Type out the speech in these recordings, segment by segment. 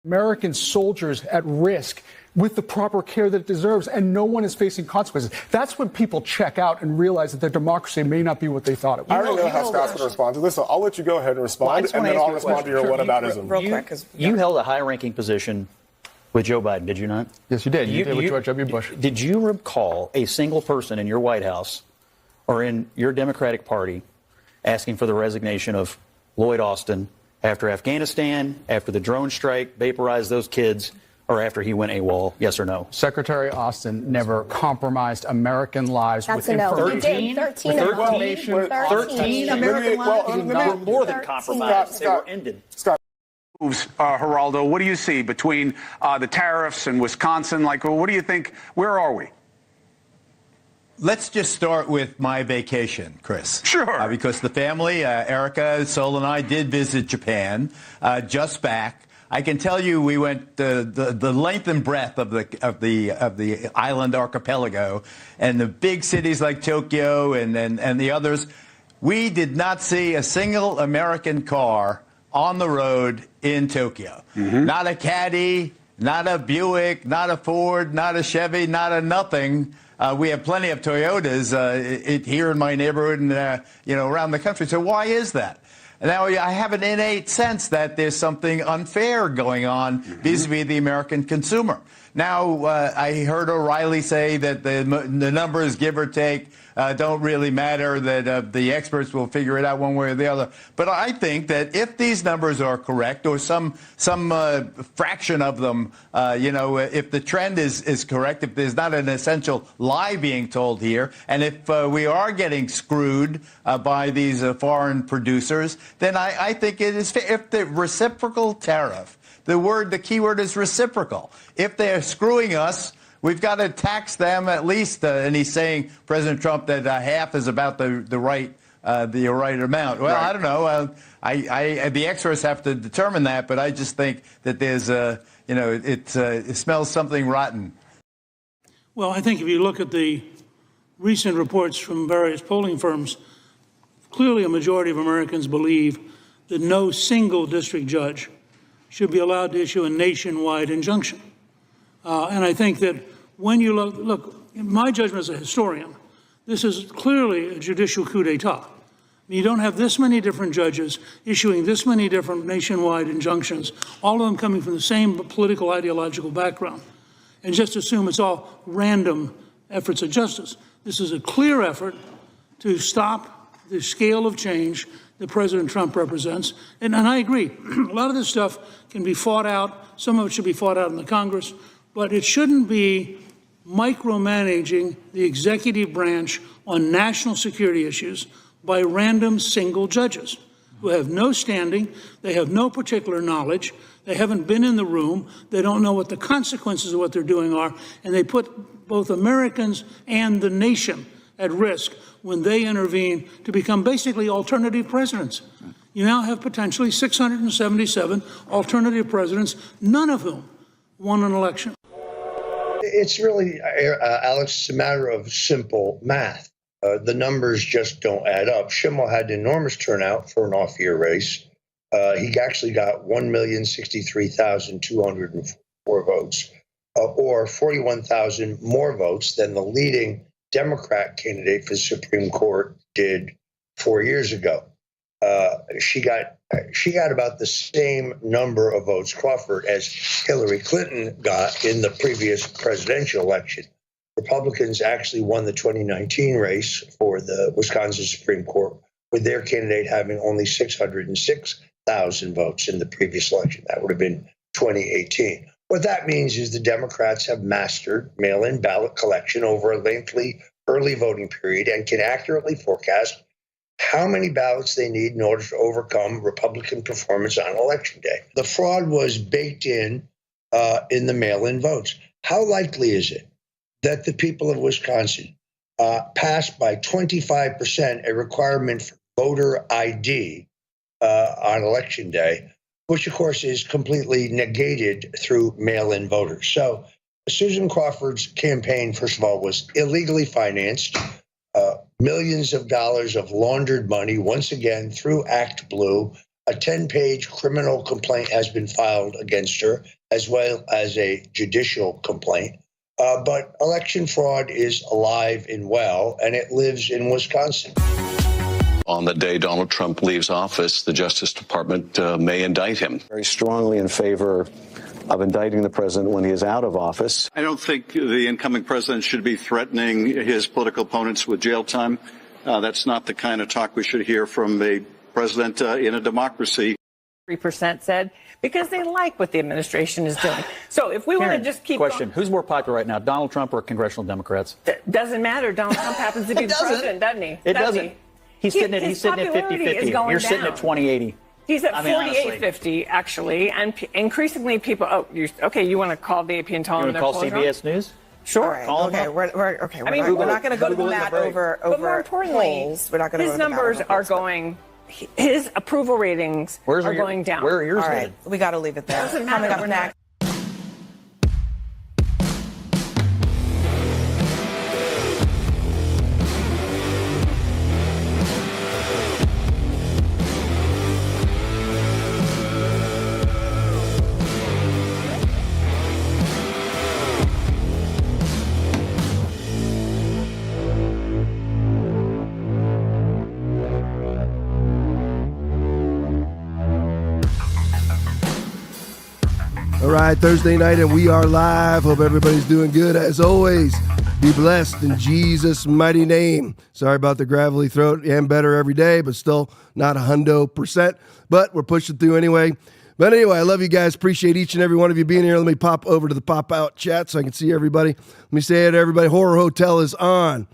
American soldiers at risk with the proper care that it deserves, and no one is facing consequences. That's when people check out and realize that their democracy may not be what they thought it was. I already know how Scott's going to respond to this, so I'll let you go ahead and respond, and then I'll respond to your whataboutism. You held a high-ranking position with Joe Biden, did you not? Yes, you did. You did with George W. Bush. Did you recall a single person in your White House or in your Democratic Party asking for the resignation of Lloyd Austin after Afghanistan, after the drone strike vaporized those kids, or after he went AWOL? Yes or no? Secretary Austin never compromised American lives with information. He did. 13 American lives. More than compromised. They were ended. Scott. Geraldo, what do you see between the tariffs and Wisconsin? Like, what do you think? Where are we? Let's just start with my vacation, Chris. Sure. Because the family, Erica, Sol, and I did visit Japan, just back. I can tell you, we went the length and breadth of the island archipelago, and the big cities like Tokyo and the others. We did not see a single American car on the road in Tokyo. Not a Caddy, not a Buick, not a Ford, not a Chevy, not a nothing. We have plenty of Toyotas here in my neighborhood and around the country. So why is that? Now, I have an innate sense that there's something unfair going on vis-a-vis the American consumer. Now, I heard O'Reilly say that the numbers, give or take, don't really matter, that the experts will figure it out one way or the other. But I think that if these numbers are correct, or some fraction of them, if the trend is correct, if there's not an essential lie being told here, and if we are getting screwed by these foreign producers, then I think it is fair. If the reciprocal tariff, the key word is reciprocal. If they're screwing us, we've got to tax them at least, and he's saying, President Trump, that half is about the right amount. Well, right. I don't know. The experts have to determine that, but I just think that there's it smells something rotten. Well, I think if you look at the recent reports from various polling firms, clearly a majority of Americans believe that no single district judge should be allowed to issue a nationwide injunction. And I think that when you look, in my judgment as a historian, this is clearly a judicial coup d'etat. You don't have this many different judges issuing this many different nationwide injunctions, all of them coming from the same political ideological background, and just assume it's all random efforts of justice. This is a clear effort to stop the scale of change that President Trump represents. And I agree, a lot of this stuff can be fought out. Some of it should be fought out in the Congress, but it shouldn't be micromanaging the executive branch on national security issues by random single judges who have no standing, they have no particular knowledge, they haven't been in the room, they don't know what the consequences of what they're doing are, and they put both Americans and the nation at risk when they intervene to become basically alternative presidents. You now have potentially 677 alternative presidents, none of whom won an election. It's really, Alex, it's a matter of simple math. The numbers just don't add up. Schimmel had an enormous turnout for an off-year race. He actually got 1,063,204 votes, or 41,000 more votes than the leading Democrat candidate for the Supreme Court did 4 years ago. She got about the same number of votes, Crawford, as Hillary Clinton got in the previous presidential election. Republicans actually won the 2019 race for the Wisconsin Supreme Court, with their candidate having only 606,000 votes in the previous election. That would have been 2018. What that means is the Democrats have mastered mail-in ballot collection over a lengthy early voting period and can accurately forecast how many ballots they need in order to overcome Republican performance on Election Day. The fraud was baked in the mail-in votes. How likely is it that the people of Wisconsin passed by 25% a requirement for voter ID on Election Day, which, of course, is completely negated through mail-in voters? So Susan Crawford's campaign, first of all, was illegally financed. Millions of dollars of laundered money, once again, through Act Blue, A 10-page criminal complaint has been filed against her, as well as a judicial complaint. But election fraud is alive and well, and it lives in Wisconsin. On the day Donald Trump leaves office, the Justice Department may indict him. Very strongly in favor of indicting the president when he is out of office. I don't think the incoming president should be threatening his political opponents with jail time. That's not the kind of talk we should hear from a president in a democracy. 3% said because they like what the administration is doing. So if we want to just keep question, who's more popular right now, Donald Trump or congressional Democrats? Doesn't matter. Donald Trump happens to be the president, doesn't he? It doesn't. He's sitting at 50-50. You're sitting at 20-80. He's at 48-50, actually, and increasingly people. You want to call the AP and tell them they're call CBS News? Sure. Right. Okay. We're not going to go to that over but more importantly, polls. We're not going to. His numbers are going. His approval ratings are going down. Where are yours All right. headed? We got to leave it there. Coming up next. All right, Thursday night, and we are live. Hope everybody's doing good. As always, be blessed in Jesus' mighty name. Sorry about the gravelly throat. And better every day, but still not 100%. But we're pushing through anyway. But anyway, I love you guys. Appreciate each and every one of you being here. Let me pop over to the pop-out chat so I can see everybody. Let me say it to everybody. Horror Hotel is on.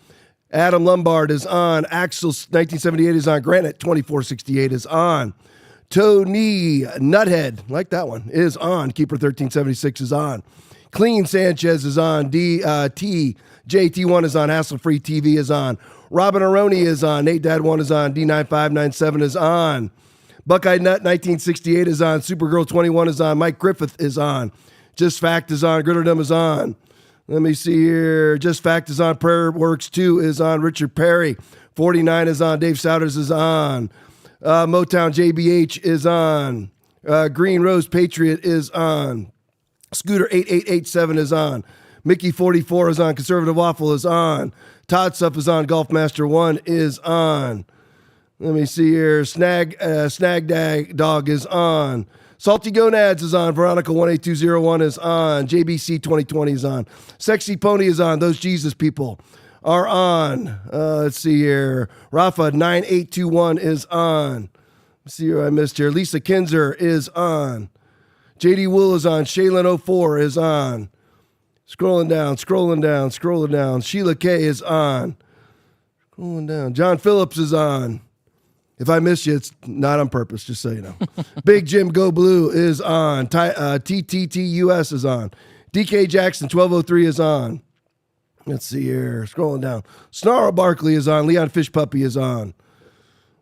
Adam Lombard is on. Axel 1978 is on. Granite 2468 is on. Tony Nuthead, like that one, is on. Keeper 1376 is on. Clean Sanchez is on. JT1 is on. Hassle-Free TV is on. Robin Aroni is on. Nate Dad1 is on. D9597 is on. Buckeye Nut 1968 is on. Supergirl 21 is on. Mike Griffith is on. Just Fact is on. Gritterdom is on. Let me see here. Just Fact is on. Prayer Works 2 is on. Richard Perry 49 is on. Dave Souders is on. Motown JBH is on. Green Rose Patriot is on. Scooter 8887 is on. Mickey 44 is on. Conservative Waffle is on. Todd Suff is on. Golfmaster 1 is on. Let me see here. Snag Dog is on. Salty Gonads is on. Veronica 18201 is on. JBC 2020 is on. Sexy Pony is on. Those Jesus people are on. Let's see here. Rafa 9821 is on. Let's see who I missed here. Lisa Kinzer is on. JD Wool is on. Shaylin 04 is on. Scrolling down. Sheila K is on. Scrolling down. John Phillips is on. If I missed you, it's not on purpose, just so you know. Big Jim Go Blue is on. TTTUS is on. DK Jackson 1203 is on. Let's see here. Scrolling down. Snarl Barkley is on. Leon Fish Puppy is on.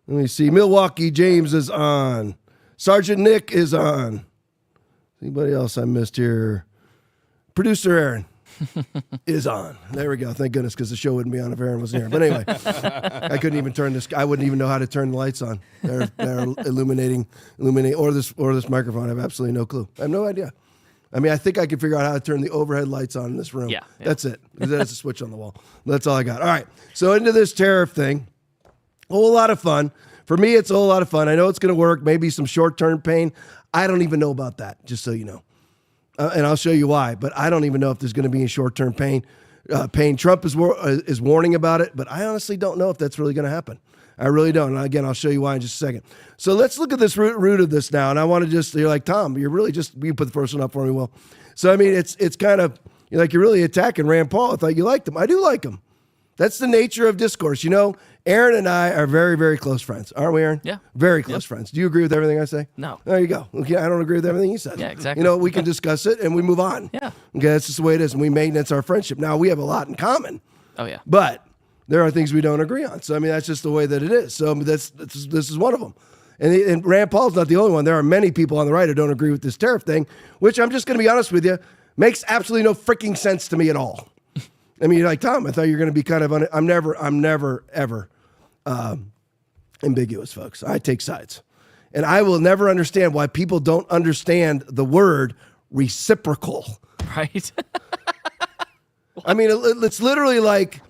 Let me see. Milwaukee James is on. Sergeant Nick is on. Anybody else I missed here? Producer Aaron is on. There we go. Thank goodness, because the show wouldn't be on if Aaron wasn't here. But anyway, I couldn't even turn this. I wouldn't even know how to turn the lights on. They're illuminating, or this microphone. I have absolutely no clue. I have no idea. I mean, I think I can figure out how to turn the overhead lights on in this room. Yeah. That's it. Because there's a switch on the wall. That's all I got. All right. So into this tariff thing. A whole lot of fun. For me, it's a whole lot of fun. I know it's going to work. Maybe some short-term pain. I don't even know about that, just so you know. And I'll show you why. But I don't even know if there's going to be any short-term pain. Trump is warning about it, but I honestly don't know if that's really going to happen. I really don't. And again, I'll show you why in just a second. So let's look at this root of this now. And I want to you're like, Tom, you put the first one up for me, Will. So, I mean, it's kind of, you're really attacking Rand Paul. I thought you liked him. I do like him. That's the nature of discourse. You know, Aaron and I are very, very close friends. Aren't we, Aaron? Yeah. Very close friends. Do you agree with everything I say? No. There you go. Okay, I don't agree with everything you said. Yeah, exactly. You know, we can discuss it and we move on. Yeah. Okay, that's just the way it is. And we maintenance our friendship. Now, we have a lot in common. Oh, yeah. But there are things we don't agree on. So, I mean, that's just the way that it is. So, this is one of them. And Rand Paul's not the only one. There are many people on the right who don't agree with this tariff thing, which I'm just going to be honest with you, makes absolutely no freaking sense to me at all. I mean, you're like, Tom, I thought you were going to be kind of, I'm never, ever ambiguous, folks. I take sides. And I will never understand why people don't understand the word reciprocal. Right. I mean, it's literally like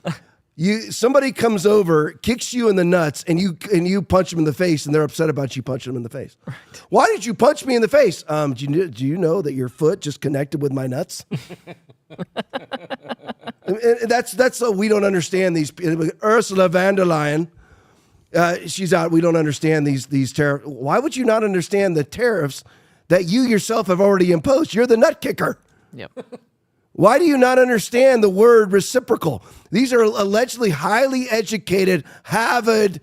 somebody comes over, kicks you in the nuts, and you punch them in the face, and they're upset about you punching them in the face. Right. Why did you punch me in the face? Do you know that your foot just connected with my nuts? That's we don't understand these. Ursula von der Leyen, she's out. We don't understand these tariffs. Why would you not understand the tariffs that you yourself have already imposed? You're the nut kicker. Yep. Why do you not understand the word reciprocal? These are allegedly highly educated Harvard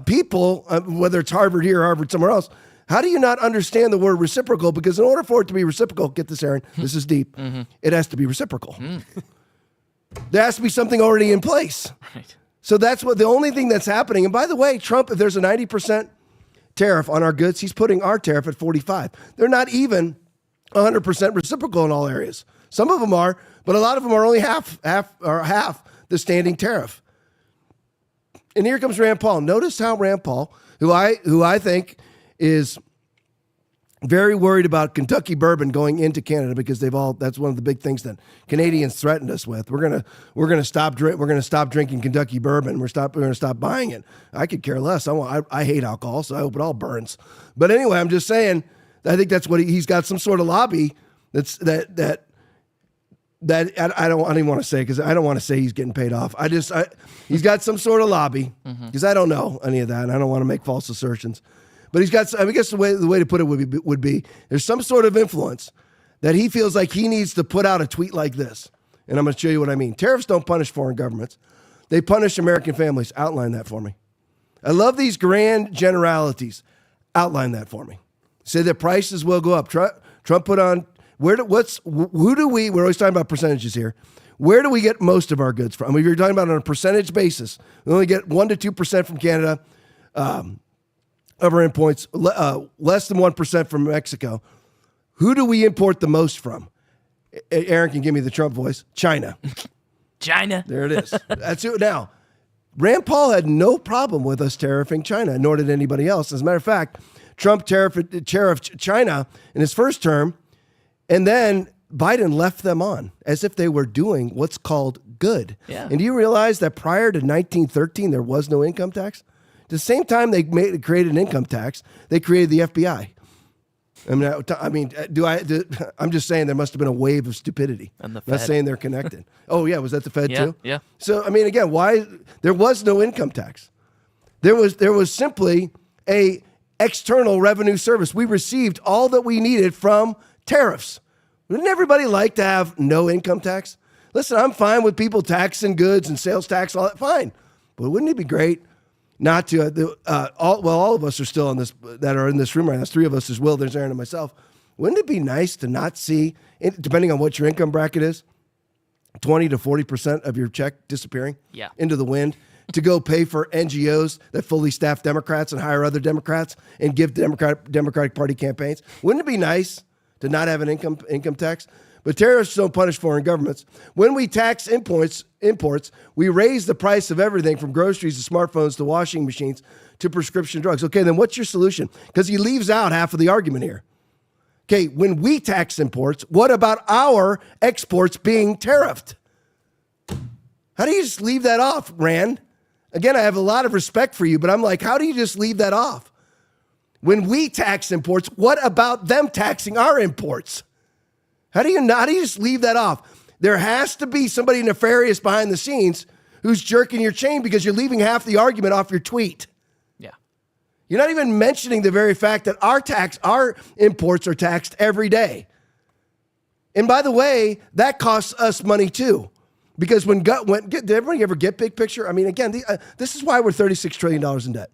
people, whether it's Harvard here or Harvard somewhere else. How do you not understand the word reciprocal? Because in order for it to be reciprocal, get this, Aaron, this is deep, it has to be reciprocal. There has to be something already in place. Right. So that's the only thing that's happening. And by the way, Trump, if there's a 90% tariff on our goods, he's putting our tariff at 45. They're not even 100% reciprocal in all areas. Some of them are, but a lot of them are only half the standing tariff. And here comes Rand Paul. Notice how Rand Paul, who I think is very worried about Kentucky bourbon going into Canada because that's one of the big things that Canadians threatened us with. We're gonna stop drinking Kentucky bourbon. We're gonna stop buying it. I could care less. I hate alcohol, so I hope it all burns. But anyway, I'm just saying. I think that's what he's got, some sort of lobby that I don't even want to say, because I don't want to say he's getting paid off. He's got some sort of lobby, because I don't know any of that, and I don't want to make false assertions. But he's got. I guess the way to put it would be there's some sort of influence that he feels like he needs to put out a tweet like this, and I'm going to show you what I mean. Tariffs don't punish foreign governments; they punish American families. Outline that for me. I love these grand generalities. Outline that for me. Say that prices will go up. Trump put on. We're always talking about percentages here. Where do we get most of our goods from? I mean, you're talking about on a percentage basis. We only get 1% to 2% from Canada of our imports, less than 1% from Mexico. Who do we import the most from? Aaron can give me the Trump voice. China. China. There it is. That's it. Now, Rand Paul had no problem with us tariffing China, nor did anybody else. As a matter of fact, Trump tariffed China in his first term, and then Biden left them on as if they were doing what's called good. Yeah. And do you realize that prior to 1913, there was no income tax? At the same time they created an income tax, they created the FBI. I'm just saying there must have been a wave of stupidity. And the I'm not Fed. saying they're connected. Oh, yeah, was that the Fed too? Yeah. So, I mean, again, why? There was no income tax. There was simply a external revenue service. We received all that we needed from tariffs. Wouldn't everybody like to have no income tax? Listen, I'm fine with people taxing goods and sales tax, all that, fine. But wouldn't it be great not to, all of us are still on this, that are in this room right now. There's three of us, there's Will, there's Aaron, and myself. Wouldn't it be nice to not see, depending on what your income bracket is, 20 to 40% of your check disappearing into the wind to go pay for NGOs that fully staff Democrats and hire other Democrats and give Democratic Party campaigns? Wouldn't it be nice to not have an income tax? But tariffs don't punish foreign governments. When we tax imports, we raise the price of everything from groceries to smartphones to washing machines to prescription drugs. Okay, then what's your solution? Because he leaves out half of the argument here. Okay, when we tax imports, what about our exports being tariffed? How do you just leave that off, Rand? Again, I have a lot of respect for you, but I'm like, how do you just leave that off? When we tax imports, what about them taxing our imports? How do you just leave that off? There has to be somebody nefarious behind the scenes who's jerking your chain because you're leaving half the argument off your tweet. Yeah. You're not even mentioning the very fact that our imports are taxed every day. And by the way, that costs us money too. Because did everybody ever get big picture? I mean, again, this is why we're $36 trillion in debt.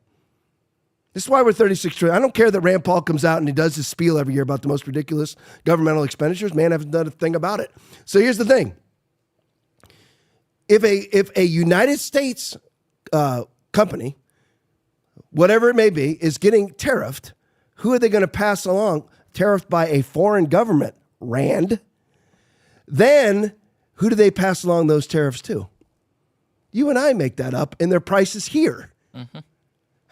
This is why we're $36 trillion. I don't care that Rand Paul comes out and he does his spiel every year about the most ridiculous governmental expenditures. Man, I haven't done a thing about it. So here's the thing. If a United States company, whatever it may be, is getting tariffed, who are they going to pass along? Tariffed by a foreign government, Rand. Then who do they pass along those tariffs to? You and I make that up, and their prices here. Mm-hmm.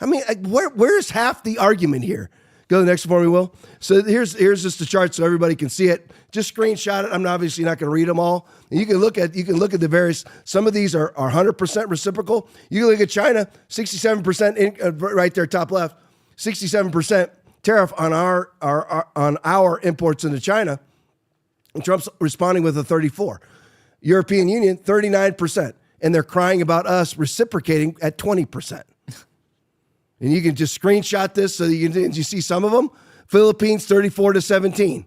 I mean, where's half the argument here? Go to the next one for me, Will. So here's just the chart so everybody can see it. Just screenshot it. I'm obviously not going to read them all. And you can look at the various. Some of these are 100% reciprocal. You can look at China, 67% right there, top left, 67% tariff on our imports into China. And Trump's responding with a 34. European Union, 39%, and they're crying about us reciprocating at 20%. And you can just screenshot this so you see some of them. Philippines, 34-17.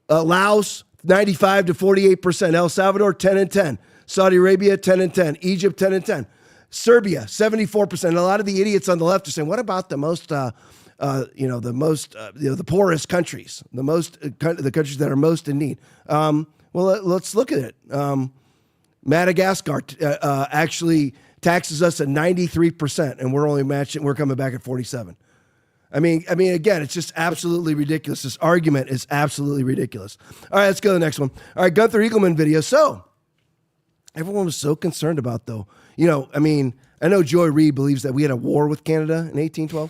Laos, 95-48%. El Salvador, 10-10. Saudi Arabia, 10-10. Egypt, 10-10. Serbia, 74%. And a lot of the idiots on the left are saying, what about the poorest countries, the countries that are most in need? Well, let's look at it. Madagascar actually taxes us at 93%, and we're coming back at 47%. I mean, again, it's just absolutely ridiculous. This argument is absolutely ridiculous. All right, let's go to the next one. All right, Gunther Eagleman video. So everyone was so concerned about, though. I know Joy Reid believes that we had a war with Canada in 1812.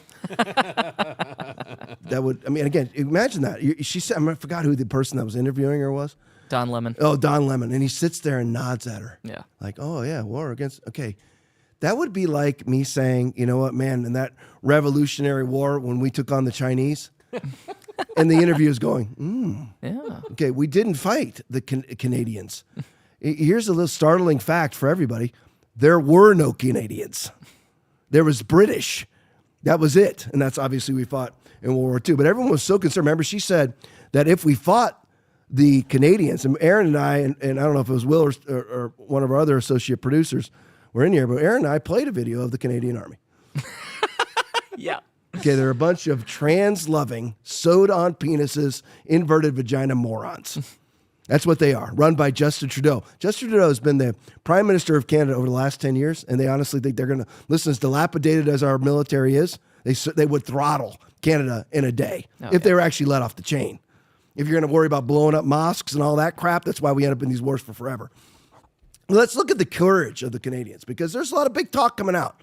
Again, imagine that. She said, I forgot who the person that was interviewing her was. Don Lemon. Oh, Don Lemon. And he sits there and nods at her. Yeah. Like, oh, yeah, war against, okay. That would be like me saying, you know what, man, in that Revolutionary War when we took on the Chinese, and the interview is going, yeah. Okay, we didn't fight the Canadians. Here's a little startling fact for everybody. There were no Canadians. There was British. That was it. And that's obviously we fought in World War II. But everyone was so concerned. Remember, she said that if we fought the Canadians, and Aaron and I, and I don't know if it was Will or one of our other associate producers were in here, but Aaron and I played a video of the Canadian Army. Yeah. Okay, they're a bunch of trans-loving, sewed-on penises, inverted vagina morons. That's what they are, run by Justin Trudeau. Justin Trudeau has been the Prime Minister of Canada over the last 10 years, and they honestly think they're going to, listen, as dilapidated as our military is, they would throttle Canada in a day if they were actually let off the chain. If you're going to worry about blowing up mosques and all that crap, that's why we end up in these wars for forever. Let's look at the courage of the Canadians, because there's a lot of big talk coming out.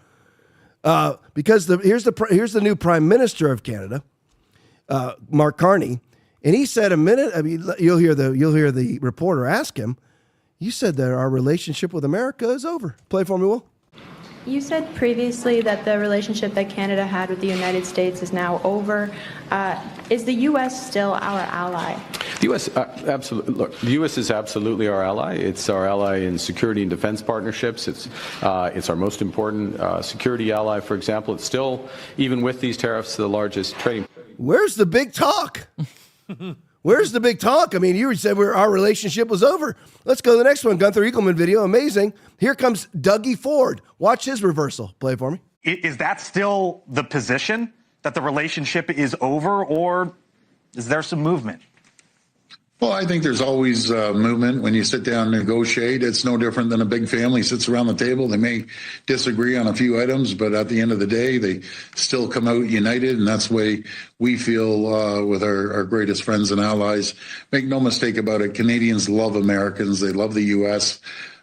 Because here's the new Prime Minister of Canada, Mark Carney, and he said you'll hear the reporter ask him, you said that our relationship with America is over. Play for me, Will. You said previously that the relationship that Canada had with the United States is now over. Is the U.S. still our ally? The U.S. Absolutely. Look, the U.S. is absolutely our ally. It's our ally in security and defense partnerships. It's our most important security ally. For example, it's still, even with these tariffs, the largest trading. Where's the big talk? Where's the big talk? I mean, you said our relationship was over. Let's go to the next one. Gunther Eagleman video. Amazing. Here comes Dougie Ford. Watch his reversal. Play it for me. Is that still the position, that the relationship is over, or is there some movement? Well, I think there's always movement when you sit down and negotiate. It's no different than a big family sits around the table. They may disagree on a few items, but at the end of the day, they still come out united, and that's the way we feel with our greatest friends and allies. Make no mistake about it, Canadians love Americans. They love the U.S.,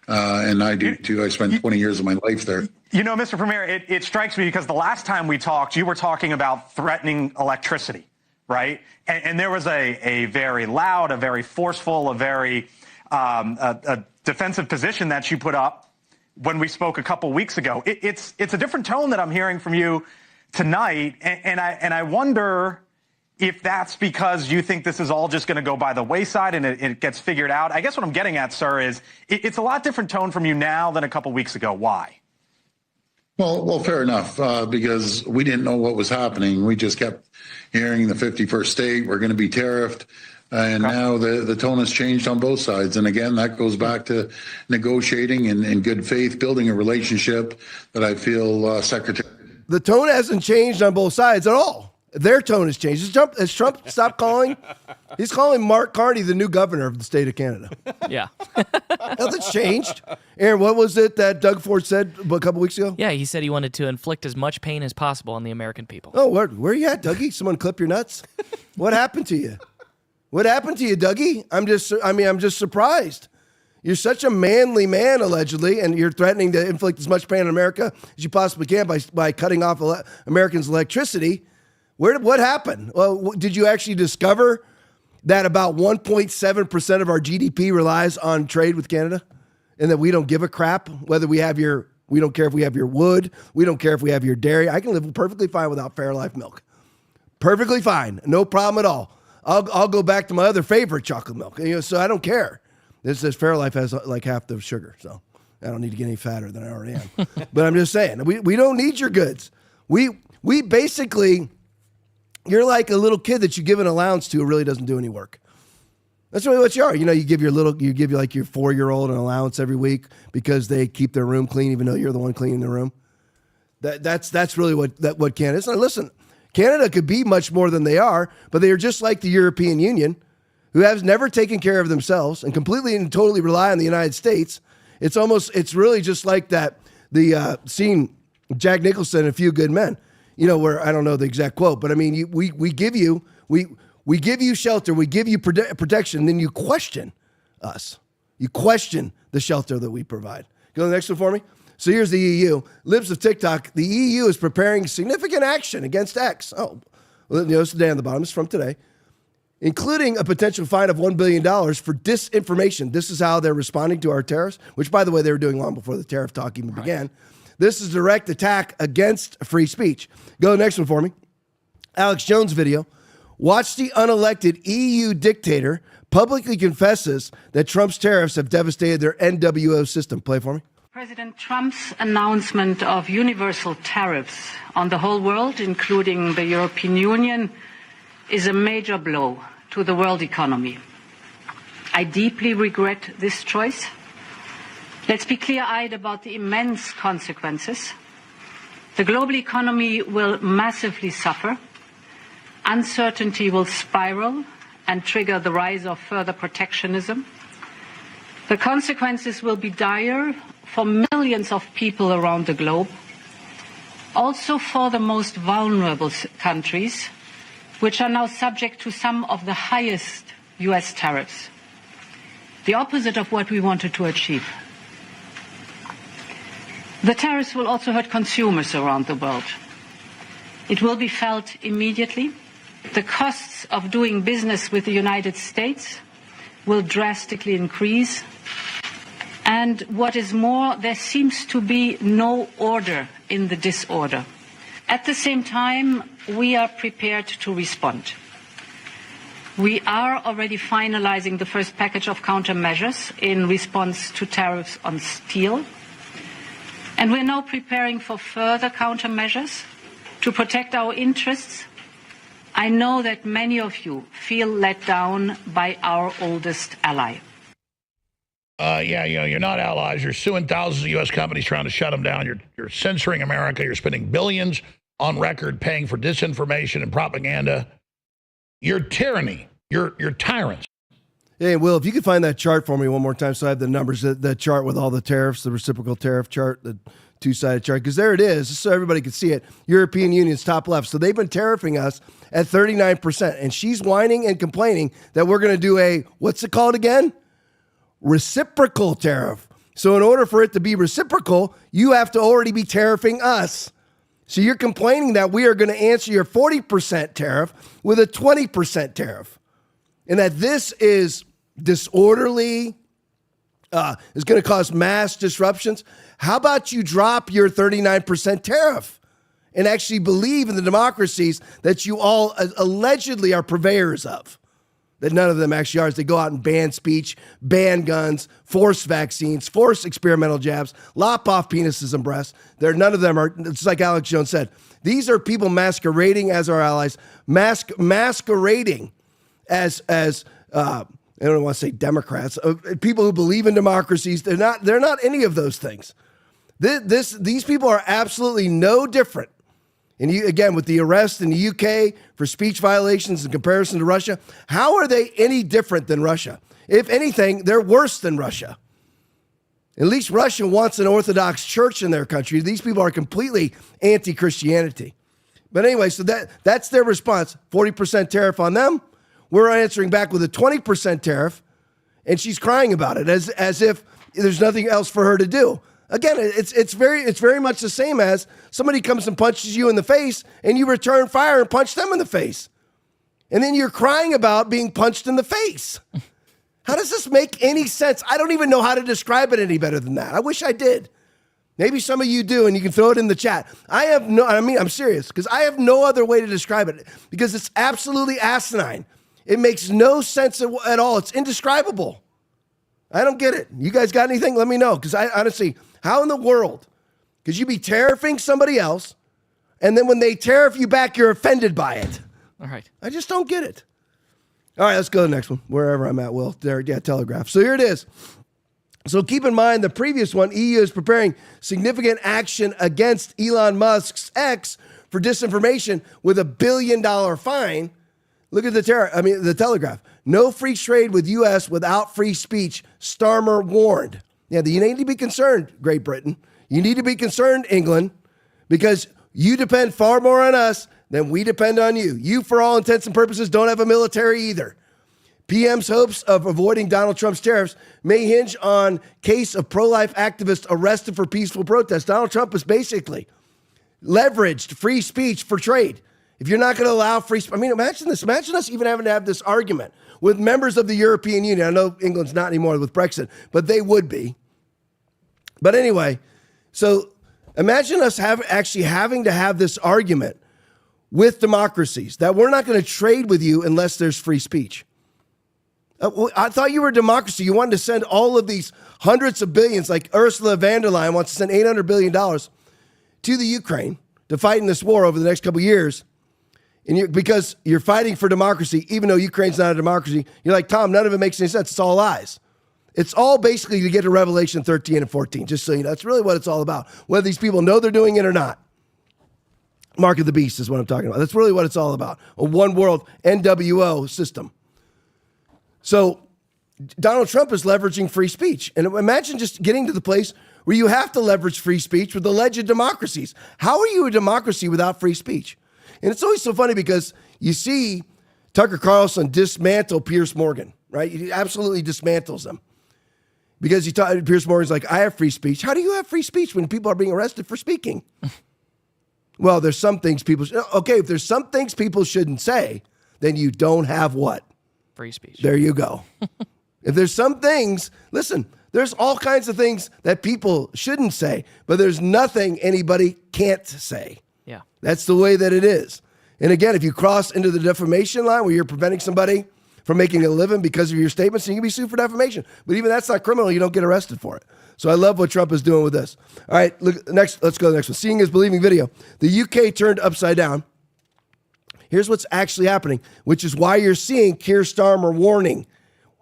and I do too. I spent 20 years of my life there. You know, Mr. Premier, it strikes me because the last time we talked, you were talking about threatening electricity, right? And there was a very loud, a very forceful, a very a defensive position that you put up when we spoke a couple weeks ago. It's a different tone that I'm hearing from you tonight, and I wonder if that's because you think this is all just going to go by the wayside and it gets figured out. I guess what I'm getting at, sir, is it's a lot different tone from you now than a couple weeks ago. Why? Well, fair enough, because we didn't know what was happening. We just kept hearing the 51st state, we're going to be tariffed. And now the tone has changed on both sides. And again, that goes back to negotiating in good faith, building a relationship that I feel Secretary. The tone hasn't changed on both sides at all. Their tone has changed. Has Trump stopped calling? He's calling Mark Carney the new governor of the state of Canada. Yeah. Nothing's changed. Aaron, what was it that Doug Ford said a couple weeks ago? Yeah, he said he wanted to inflict as much pain as possible on the American people. Oh, where are you at, Dougie? Someone clip your nuts? What happened to you? What happened to you, Dougie? I'm just surprised. You're such a manly man, allegedly, and you're threatening to inflict as much pain on America as you possibly can by cutting off Americans' electricity. What happened? Well, did you actually discover that about 1.7% of our GDP relies on trade with Canada, and that we don't give a crap whether we don't care if we have your wood, we don't care if we have your dairy. I can live perfectly fine without Fairlife milk. Perfectly fine, no problem at all. I'll go back to my other favorite chocolate milk. So I don't care. This says Fairlife has like half the sugar, so I don't need to get any fatter than I already am. But I'm just saying, we don't need your goods. We basically, you're like a little kid that you give an allowance to who really doesn't do any work. That's really what you are. You give your 4-year-old an allowance every week because they keep their room clean, even though you're the one cleaning the room. That's really what Canada is. Now, listen, Canada could be much more than they are, but they are just like the European Union, who has never taken care of themselves and completely and totally rely on the United States. It's really just like that, the scene, Jack Nicholson and A Few Good Men, where I don't know the exact quote, but I mean, we give you shelter, we give you protection, then you question us. You question the shelter that we provide. Go to the next one for me. So here's the EU. Libs of TikTok, the EU is preparing significant action against X. Oh, it's today on the bottom. It's from today. Including a potential fine of $1 billion for disinformation. This is how they're responding to our tariffs, which, by the way, they were doing long before the tariff talk even began. This is a direct attack against free speech. Go to the next one for me. Alex Jones video. Watch the unelected EU dictator publicly confesses that Trump's tariffs have devastated their NWO system. Play for me. President Trump's announcement of universal tariffs on the whole world, including the European Union, is a major blow to the world economy. I deeply regret this choice. Let's be clear-eyed about the immense consequences. The global economy will massively suffer. Uncertainty will spiral and trigger the rise of further protectionism. The consequences will be dire for millions of people around the globe, also for the most vulnerable countries, which are now subject to some of the highest U.S. tariffs. The opposite of what we wanted to achieve. The tariffs will also hurt consumers around the world. It will be felt immediately. The costs of doing business with the United States will drastically increase. And what is more, there seems to be no order in the disorder. At the same time, we are prepared to respond. We are already finalizing the first package of countermeasures in response to tariffs on steel. And we're now preparing for further countermeasures to protect our interests. I know that many of you feel let down by our oldest ally. You're not allies. You're suing thousands of U.S. companies trying to shut them down. You're censoring America. You're spending billions on record paying for disinformation and propaganda. You're tyranny. You're tyrants. Hey, Will, if you could find that chart for me one more time so I have the numbers, that chart with all the tariffs, the reciprocal tariff chart, the two-sided chart, because there it is, just so everybody can see it. European Union's top left. So they've been tariffing us at 39%, and she's whining and complaining that we're going to do a, what's it called again? Reciprocal tariff. So in order for it to be reciprocal, you have to already be tariffing us. So you're complaining that we are going to answer your 40% tariff with a 20% tariff. And that this is disorderly, is going to cause mass disruptions. How about you drop your 39% tariff and actually believe in the democracies that you all allegedly are purveyors of? That none of them actually are, as they go out and ban speech, ban guns, force vaccines, force experimental jabs, lop off penises and breasts. None of them are, it's like Alex Jones said, these are people masquerading as our allies, masquerading as I don't want to say Democrats, people who believe in democracies. They're not any of those things. These people are absolutely no different. And again, with the arrest in the UK for speech violations in comparison to Russia, how are they any different than Russia? If anything, they're worse than Russia. At least Russia wants an Orthodox church in their country. These people are completely anti-Christianity. But anyway, so that's their response. 40% tariff on them. We're answering back with a 20% tariff. and she's crying about it as if there's nothing else for her to do. Again, it's very much the same as somebody comes and punches you in the face and you return fire and punch them in the face. And then you're crying about being punched in the face. How does this make any sense? I don't even know how to describe it any better than that. I wish I did. Maybe some of you do, and you can throw it in the chat. I'm serious, because I have no other way to describe it, because it's absolutely asinine. It makes no sense at all. It's indescribable. I don't get it. You guys got anything? Let me know, because I honestly, how in the world could you be tariffing somebody else, and then when they tariff you back, you're offended by it? All right. I just don't get it. All right, let's go to the next one, wherever I'm at, Will. There, yeah, Telegraph. So here it is. So keep in mind, the previous one, EU is preparing significant action against Elon Musk's X for disinformation with $1 billion fine. Look at the Telegraph. No free trade with U.S. without free speech, Starmer warned. Yeah, you need to be concerned, Great Britain. You need to be concerned, England, because you depend far more on us than we depend on you. You, for all intents and purposes, don't have a military either. PM's hopes of avoiding Donald Trump's tariffs may hinge on case of pro-life activists arrested for peaceful protests. Donald Trump has basically leveraged free speech for trade. If you're not going to allow free speech, imagine this. Imagine us even having to have this argument with members of the European Union. I know England's not anymore with Brexit, but they would be. But anyway, so imagine us actually having to have this argument with democracies that we're not going to trade with you unless there's free speech. I thought you were a democracy. You wanted to send all of these hundreds of billions, like Ursula von der Leyen wants to send $800 billion to the Ukraine to fight in this war over the next couple of years. And because you're fighting for democracy, even though Ukraine's not a democracy, you're like, Tom, none of it makes any sense. It's all lies. It's all basically to get to Revelation 13 and 14, just so you know. That's really what it's all about, whether these people know they're doing it or not. Mark of the Beast is what I'm talking about. That's really what it's all about, a one world NWO system. So Donald Trump is leveraging free speech. And imagine just getting to the place where you have to leverage free speech with alleged democracies. How are you a democracy without free speech? And it's always so funny because you see Tucker Carlson dismantle Piers Morgan, right? He absolutely dismantles them. Because Piers Morgan's like, I have free speech. How do you have free speech when people are being arrested for speaking? Well, there's some things if there's some things people shouldn't say, then you don't have what? Free speech. There you go. If there's some things, listen, there's all kinds of things that people shouldn't say, but there's nothing anybody can't say. Yeah. That's the way that it is. And again, if you cross into the defamation line where you're preventing somebody from making a living because of your statements, you can be sued for defamation. But even that's not criminal. You don't get arrested for it. So I love what Trump is doing with this. All right, let's go to the next one. Seeing is believing video. The UK turned upside down. Here's what's actually happening, which is why you're seeing Keir Starmer warning.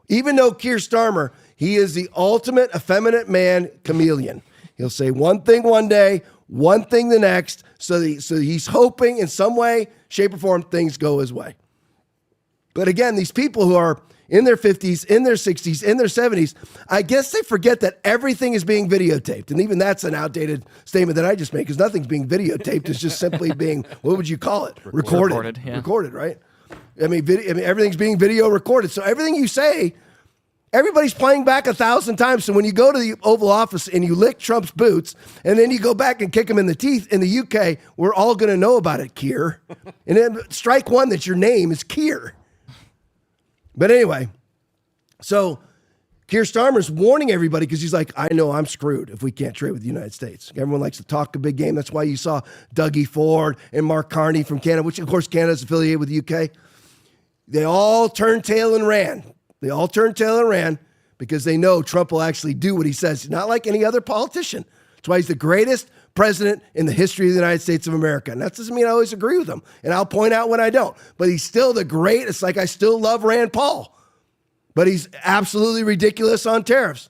Even though Keir Starmer, he is the ultimate effeminate man chameleon. He'll say one thing one day, one thing the next, so he's hoping in some way, shape, or form things go his way. But again, these people who are in their 50s, in their 60s, in their 70s, I guess they forget that everything is being videotaped. And even that's an outdated statement that I just made, because nothing's being videotaped. It's just simply being, what would you call it? Recorded. Yeah. Recorded, right? Everything's being video recorded. So everything you say, everybody's playing back 1,000 times. So when you go to the Oval Office and you lick Trump's boots, and then you go back and kick him in the teeth in the UK, we're all going to know about it, Keir. And then strike one that your name is Keir. But anyway, so Keir Starmer's warning everybody because he's like, I know I'm screwed if we can't trade with the United States. Everyone likes to talk a big game. That's why you saw Dougie Ford and Mark Carney from Canada, which of course Canada's affiliated with the UK. They all turned tail and ran. Because they know Trump will actually do what he says. He's not like any other politician. That's why he's the greatest president in the history of the United States of America. And that doesn't mean I always agree with him. And I'll point out when I don't. But he's still the great. It's like I still love Rand Paul. But he's absolutely ridiculous on tariffs.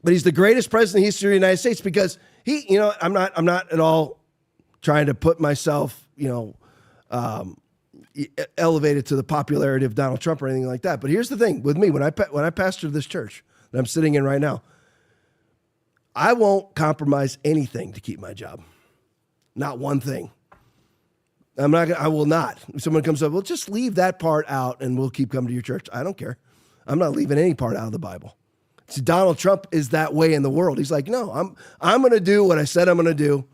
But he's the greatest president in the history of the United States because I'm not at all trying to put myself, elevated to the popularity of Donald Trump or anything like that. But here's the thing with me, when I pastor this church that I'm sitting in right now, I won't compromise anything to keep my job. Not one thing. I will not. If someone comes up, well, just leave that part out and we'll keep coming to your church. I don't care. I'm not leaving any part out of the Bible. See, Donald Trump is that way in the world. He's like, no, I'm going to do what I said I'm going to do,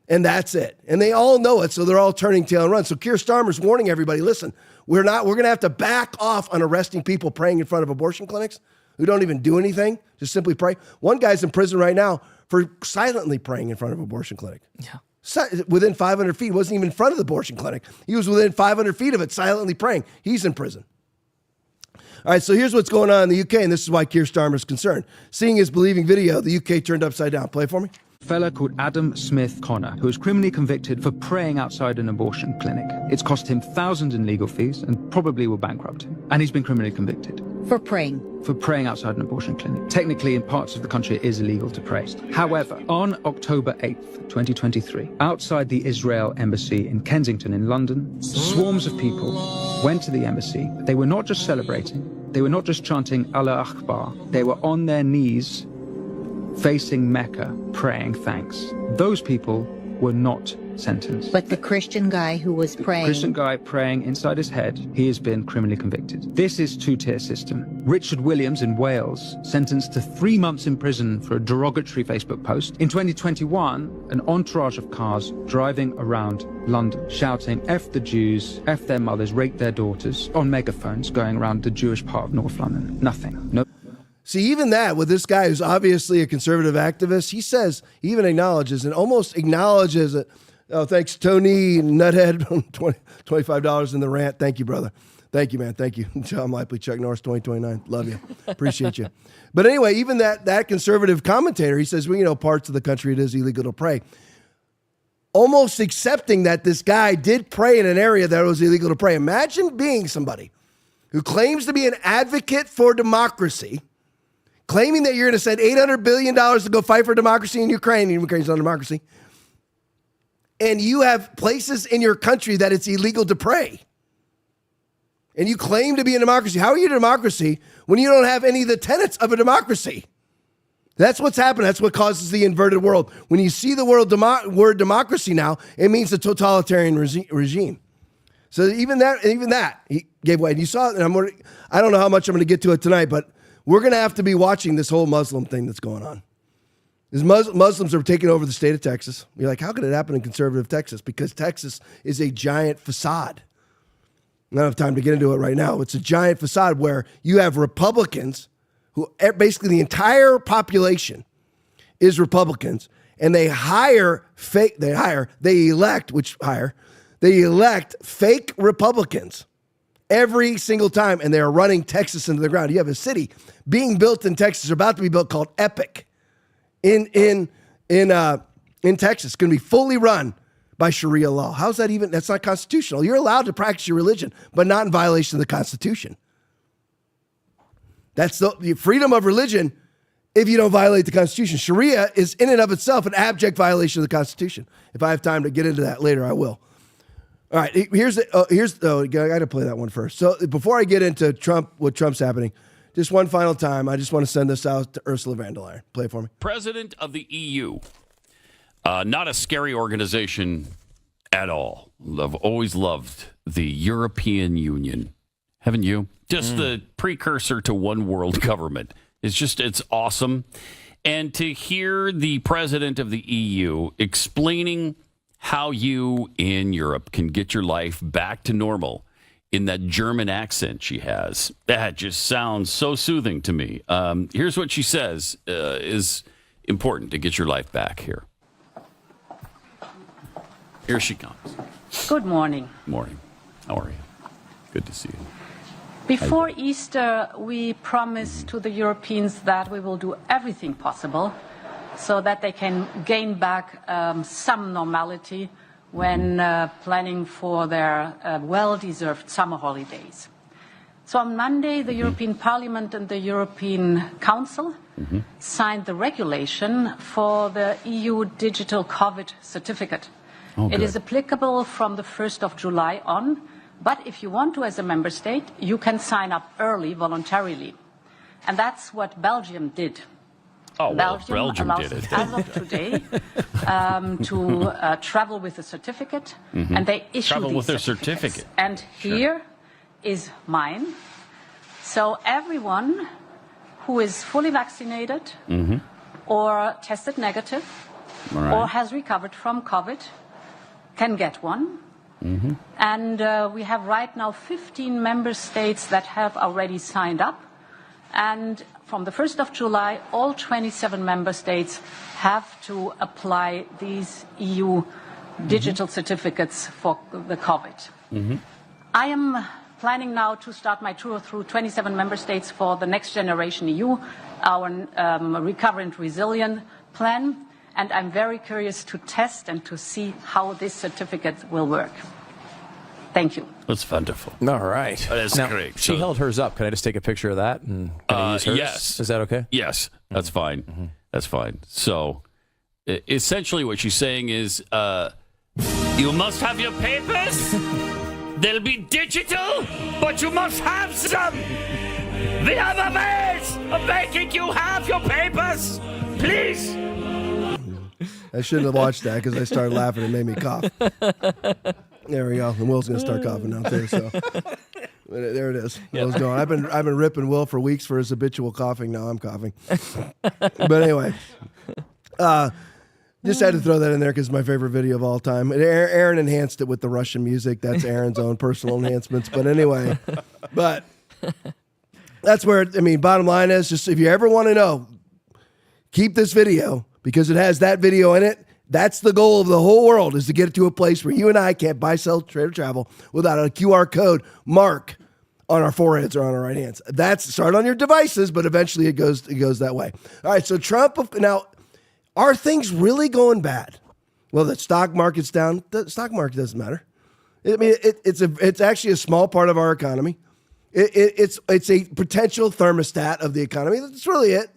and that's it. And they all know it, so they're all turning tail and run. So Keir Starmer's warning everybody, listen, we're going to have to back off on arresting people praying in front of abortion clinics who don't even do anything, just simply pray. One guy's in prison right now for silently praying in front of an abortion clinic. Yeah. Within 500 feet. He wasn't even in front of the abortion clinic. He was within 500 feet of it, silently praying. He's in prison. All right, so here's what's going on in the UK, and this is why Keir Starmer is concerned. Seeing his believing video, the UK turned upside down. Play for me. A fella called Adam Smith Connor, who was criminally convicted for praying outside an abortion clinic. It's cost him thousands in legal fees and probably will bankrupt him. And he's been criminally convicted. For praying? For praying outside an abortion clinic. Technically, in parts of the country, it is illegal to pray. However, on October 8th, 2023, outside the Israel embassy in Kensington in London, swarms of people went to the embassy. They were not just celebrating. They were not just chanting Allah Akbar. They were on their knees facing Mecca, praying thanks. Those people were not sentenced. But the Christian guy who was praying... Christian guy praying inside his head, he has been criminally convicted. This is two-tier system. Richard Williams in Wales, sentenced to 3 months in prison for a derogatory Facebook post. In 2021, an entourage of cars driving around London, shouting, F the Jews, F their mothers, rape their daughters, on megaphones going around the Jewish part of North London. Nothing. No. See, even that, with this guy who's obviously a conservative activist, he says, he even acknowledges and almost acknowledges it. Oh, thanks, Tony Nuthead, $25 in the rant. Thank you, brother. Thank you, man. Thank you. John Laipply, Chuck Norris, 2029. Love you. Appreciate you. But anyway, even that conservative commentator, he says, well, you know, parts of the country it is illegal to pray. Almost accepting that this guy did pray in an area that it was illegal to pray. Imagine being somebody who claims to be an advocate for democracy, claiming that you're going to send $800 billion to go fight for democracy in Ukraine. Ukraine's not a democracy. And you have places in your country that it's illegal to pray. And you claim to be a democracy. How are you a democracy when you don't have any of the tenets of a democracy? That's what's happened. That's what causes the inverted world. When you see the word democracy now, it means a totalitarian regime. So even that, he gave way. And you saw it, and I don't know how much I'm going to get to it tonight, but we're going to have to be watching this whole Muslim thing that's going on. Muslims are taking over the state of Texas. You're like, how could it happen in conservative Texas? Because Texas is a giant facade. I don't have time to get into it right now. It's a giant facade where you have Republicans who basically the entire population is Republicans, and they elect fake Republicans every single time, and they are running Texas into the ground. You have a city being built in Texas, or about to be built, called Epic in Texas. It's going to be fully run by Sharia law. How's that even? That's not constitutional. You're allowed to practice your religion, but not in violation of the Constitution. That's the freedom of religion if you don't violate the Constitution. Sharia is in and of itself an abject violation of the Constitution. If I have time to get into that later, I will. All right, I got to play that one first. So before I get into what Trump's happening, just one final time, I just want to send this out to Ursula von der Leyen. Play it for me. President of the EU. Not a scary organization at all. I've always loved the European Union. Haven't you? Just the precursor to one world government. It's awesome. And to hear the president of the EU explaining how you in Europe can get your life back to normal in that German accent she has, that just sounds so soothing to me. Here's what she says is important to get your life back here. Here she comes. Good morning. Morning. How are you? Good to see you. Before Easter, we promised to the Europeans that we will do everything possible so that they can gain back some normality when planning for their well-deserved summer holidays. So on Monday, the European Parliament and the European Council signed the regulation for the EU digital COVID certificate. It is applicable from the 1st of July on, but if you want to as a member state, you can sign up early voluntarily. And that's what Belgium did. Oh, well, Belgium allows did it. As of today, to travel with a certificate, and they issue travel these with their certificates. certificate. And here is mine. So everyone who is fully vaccinated or tested negative or has recovered from COVID can get one. And we have right now 15 member states that have already signed up. And from the 1st of July, all 27 member states have to apply these EU digital certificates for the COVID. I am planning now to start my tour through 27 member states for the Next Generation EU, our Recover and Resilient plan. And I'm very curious to test and to see how this certificate will work. Thank you. That's wonderful. All right. That's now, great. She held hers up. Can I just take a picture of that? And can I use hers? Yes. Is that okay? Yes. That's fine. That's fine. So, essentially what she's saying is, you must have your papers. They'll be digital, but you must have some. We have a ways of making you have your papers. Please. I shouldn't have watched that because I started laughing and it made me cough. There we go. And Will's going to start coughing now too. So there it is. Will's going. I've been ripping Will for weeks for his habitual coughing. Now I'm coughing. But anyway, just had to throw that in there because it's my favorite video of all time. And Aaron enhanced it with the Russian music. That's Aaron's own personal enhancements. But anyway, that's where, bottom line is just if you ever want to know, keep this video because it has that video in it. That's the goal of the whole world is to get it to a place where you and I can't buy, sell, trade, or travel without a QR code mark on our foreheads or on our right hands. That's start on your devices, but eventually it goes that way. All right, so Trump, now, are things really going bad? Well, the stock market's down. The stock market doesn't matter. It's actually a small part of our economy. It's a potential thermostat of the economy. That's really it.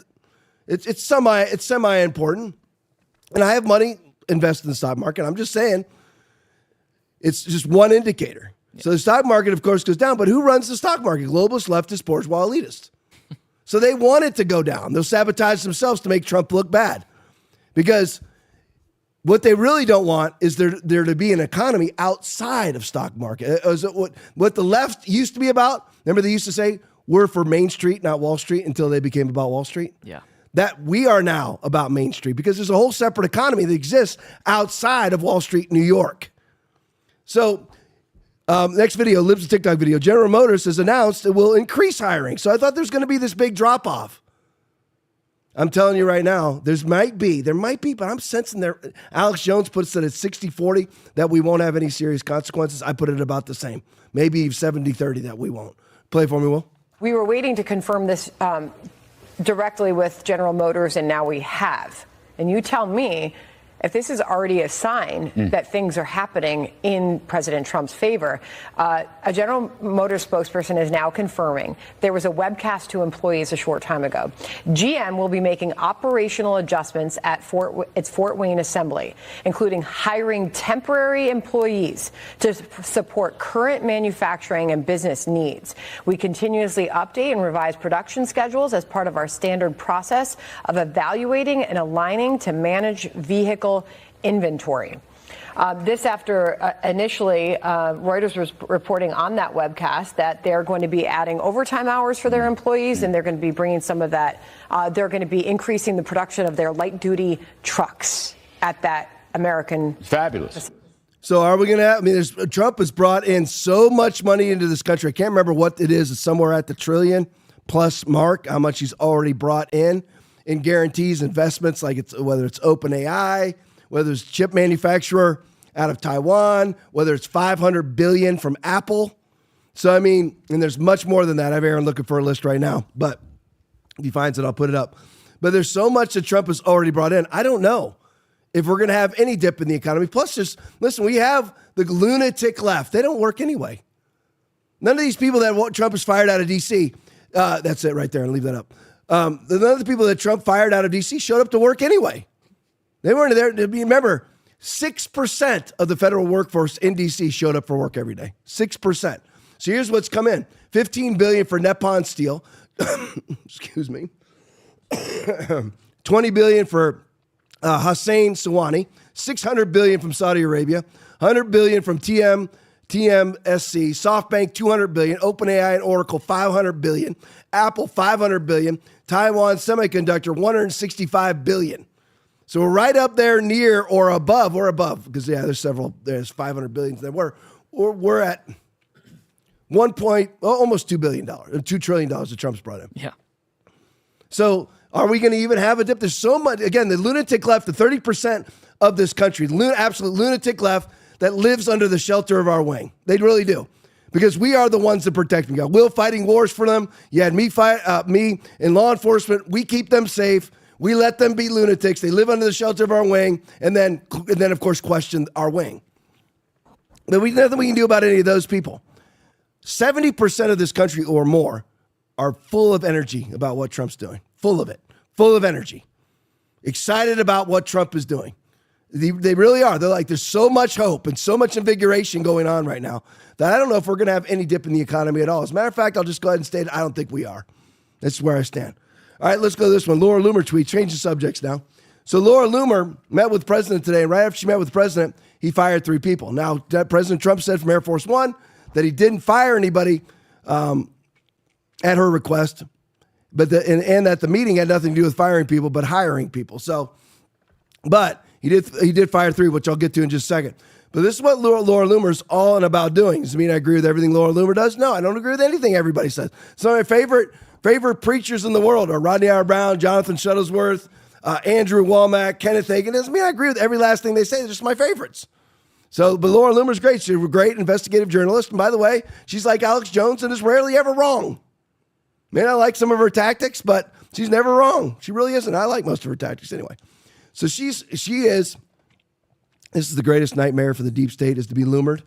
It's semi important. And I have money invested in the stock market. I'm just saying it's just one indicator. Yeah. So the stock market, of course, goes down. But who runs the stock market? Globalists, leftists, bourgeois, elitists. So they want it to go down. They'll sabotage themselves to make Trump look bad. Because what they really don't want is there to be an economy outside of stock market. What the left used to be about, remember they used to say, we're for Main Street, not Wall Street, until they became about Wall Street? Yeah. That we are now about Main Street because there's a whole separate economy that exists outside of Wall Street, New York. So next video, Libs TikTok video, General Motors has announced it will increase hiring. So I thought there's going to be this big drop off. I'm telling you right now, there might be, but I'm sensing there. Alex Jones puts it at 60-40 that we won't have any serious consequences. I put it about the same. Maybe 70-30 that we won't. Play for me, Will. We were waiting to confirm this directly with General Motors, and now we have. And you tell me if this is already a sign that things are happening in President Trump's favor. A General Motors spokesperson is now confirming there was a webcast to employees a short time ago. GM will be making operational adjustments at its Fort Wayne assembly, including hiring temporary employees to support current manufacturing and business needs. We continuously update and revise production schedules as part of our standard process of evaluating and aligning to manage vehicle inventory. This after initially Reuters was reporting on that webcast that they're going to be adding overtime hours for their employees, and they're going to be bringing some of that. They're going to be increasing the production of their light duty trucks at that American. Fabulous. So are we going to have, Trump has brought in so much money into this country. I can't remember what it is. It's somewhere at the trillion plus mark, how much he's already brought in guarantees investments, like whether it's OpenAI, whether it's chip manufacturer out of Taiwan, whether it's $500 billion from Apple. So, and there's much more than that. I have Aaron looking for a list right now, but if he finds it, I'll put it up. But there's so much that Trump has already brought in. I don't know if we're going to have any dip in the economy. Plus, listen, we have the lunatic left. They don't work anyway. None of these people that Trump has fired out of D.C., that's it right there, and leave that up. None of the people that Trump fired out of D.C. showed up to work anyway. They weren't there. Remember, 6% of the federal workforce in D.C. showed up for work every day. 6%. So here's what's come in. $15 billion for Nippon Steel. Excuse me. $20 billion for Hussein Suwani. $600 billion from Saudi Arabia. $100 billion from TMSC, SoftBank $200 billion, OpenAI and Oracle $500 billion, Apple $500 billion, Taiwan Semiconductor $165 billion. So we're right up there near or above. We're above because there's $500 billion there. We're at almost $2 billion, $2 trillion that Trump's brought in. Yeah. So are we going to even have a dip? There's so much. Again, the lunatic left, the 30% of this country, absolute lunatic left that lives under the shelter of our wing. They really do. Because we are the ones that protect them. You got Will fighting wars for them. You had me in law enforcement. We keep them safe. We let them be lunatics. They live under the shelter of our wing, and then of course, question our wing. But nothing we can do about any of those people. 70% of this country or more are full of energy about what Trump's doing. Full of it. Full of energy. Excited about what Trump is doing. They really are. They're like, there's so much hope and so much invigoration going on right now that I don't know if we're going to have any dip in the economy at all. As a matter of fact, I'll just go ahead and state I don't think we are. That's where I stand. All right, let's go to this one. Laura Loomer tweet. Change the subjects now. So Laura Loomer met with the president today, and right after she met with the president, he fired 3 people. Now, President Trump said from Air Force One that he didn't fire anybody at her request, and that the meeting had nothing to do with firing people, but hiring people. But he did fire 3, which I'll get to in just a second. But this is what Laura Loomer's all about doing. Does it mean I agree with everything Laura Loomer does? No, I don't agree with anything everybody says. Some of my favorite preachers in the world are Rodney R. Brown, Jonathan Shuttlesworth, Andrew Womack, Kenneth Hagin. Doesn't mean I agree with every last thing they say. They're just my favorites. But Laura Loomer's great. She's a great investigative journalist. And by the way, she's like Alex Jones and is rarely ever wrong. May not like some of her tactics, but she's never wrong. She really isn't. I like most of her tactics anyway. So she is, this is the greatest nightmare for the deep state, is to be Loomered.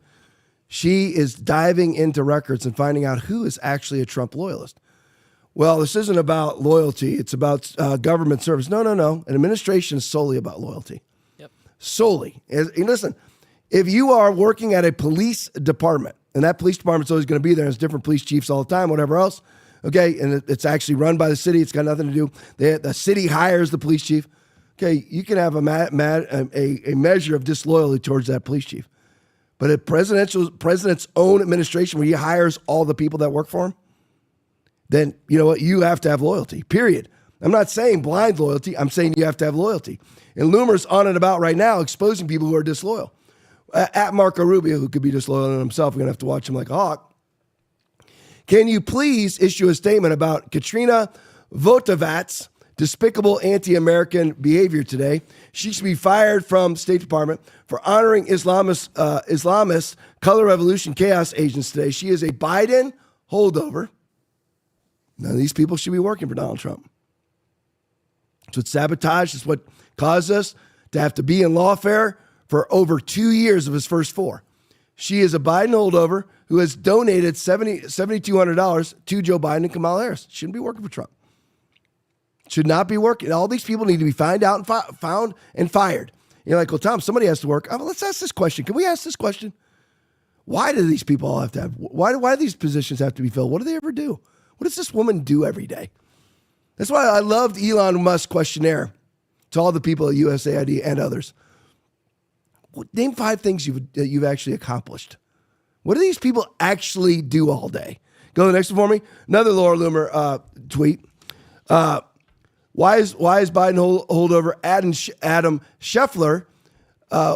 She is diving into records and finding out who is actually a Trump loyalist. Well, this isn't about loyalty. It's about government service. No. An administration is solely about loyalty. Yep. Solely. And listen, if you are working at a police department, and that police department's always going to be there, there's different police chiefs all the time, whatever else, okay, and it's actually run by the city. It's got nothing to do. The city hires the police chief. Okay, you can have a measure of disloyalty towards that police chief. But a president's own administration, where he hires all the people that work for him, then you know what? You have to have loyalty, period. I'm not saying blind loyalty. I'm saying you have to have loyalty. And Loomer's on and about right now exposing people who are disloyal. At Marco Rubio, who could be disloyal in himself, we're going to have to watch him like a hawk. Can you please issue a statement about Katrina Votavat's despicable anti-American behavior today? She should be fired from State Department for honoring Islamist color revolution chaos agents today. She is a Biden holdover. None of these people should be working for Donald Trump. So it's sabotage. It's what caused us to have to be in lawfare for over 2 years of his first 4. She is a Biden holdover who has donated $7,200 to Joe Biden and Kamala Harris. Shouldn't be working for Trump. Should not be working. All these people need to be found and fired. You're like, well, Tom, somebody has to work. Well, let's ask this question. Can we ask this question? Why do these people all have to have? Why do these positions have to be filled? What do they ever do? What does this woman do every day? That's why I loved Elon Musk's questionnaire to all the people at USAID and others. Name 5 things you've actually accomplished. What do these people actually do all day? Go to the next one for me. Another Laura Loomer tweet. Why is Biden holdover Adam Scheffler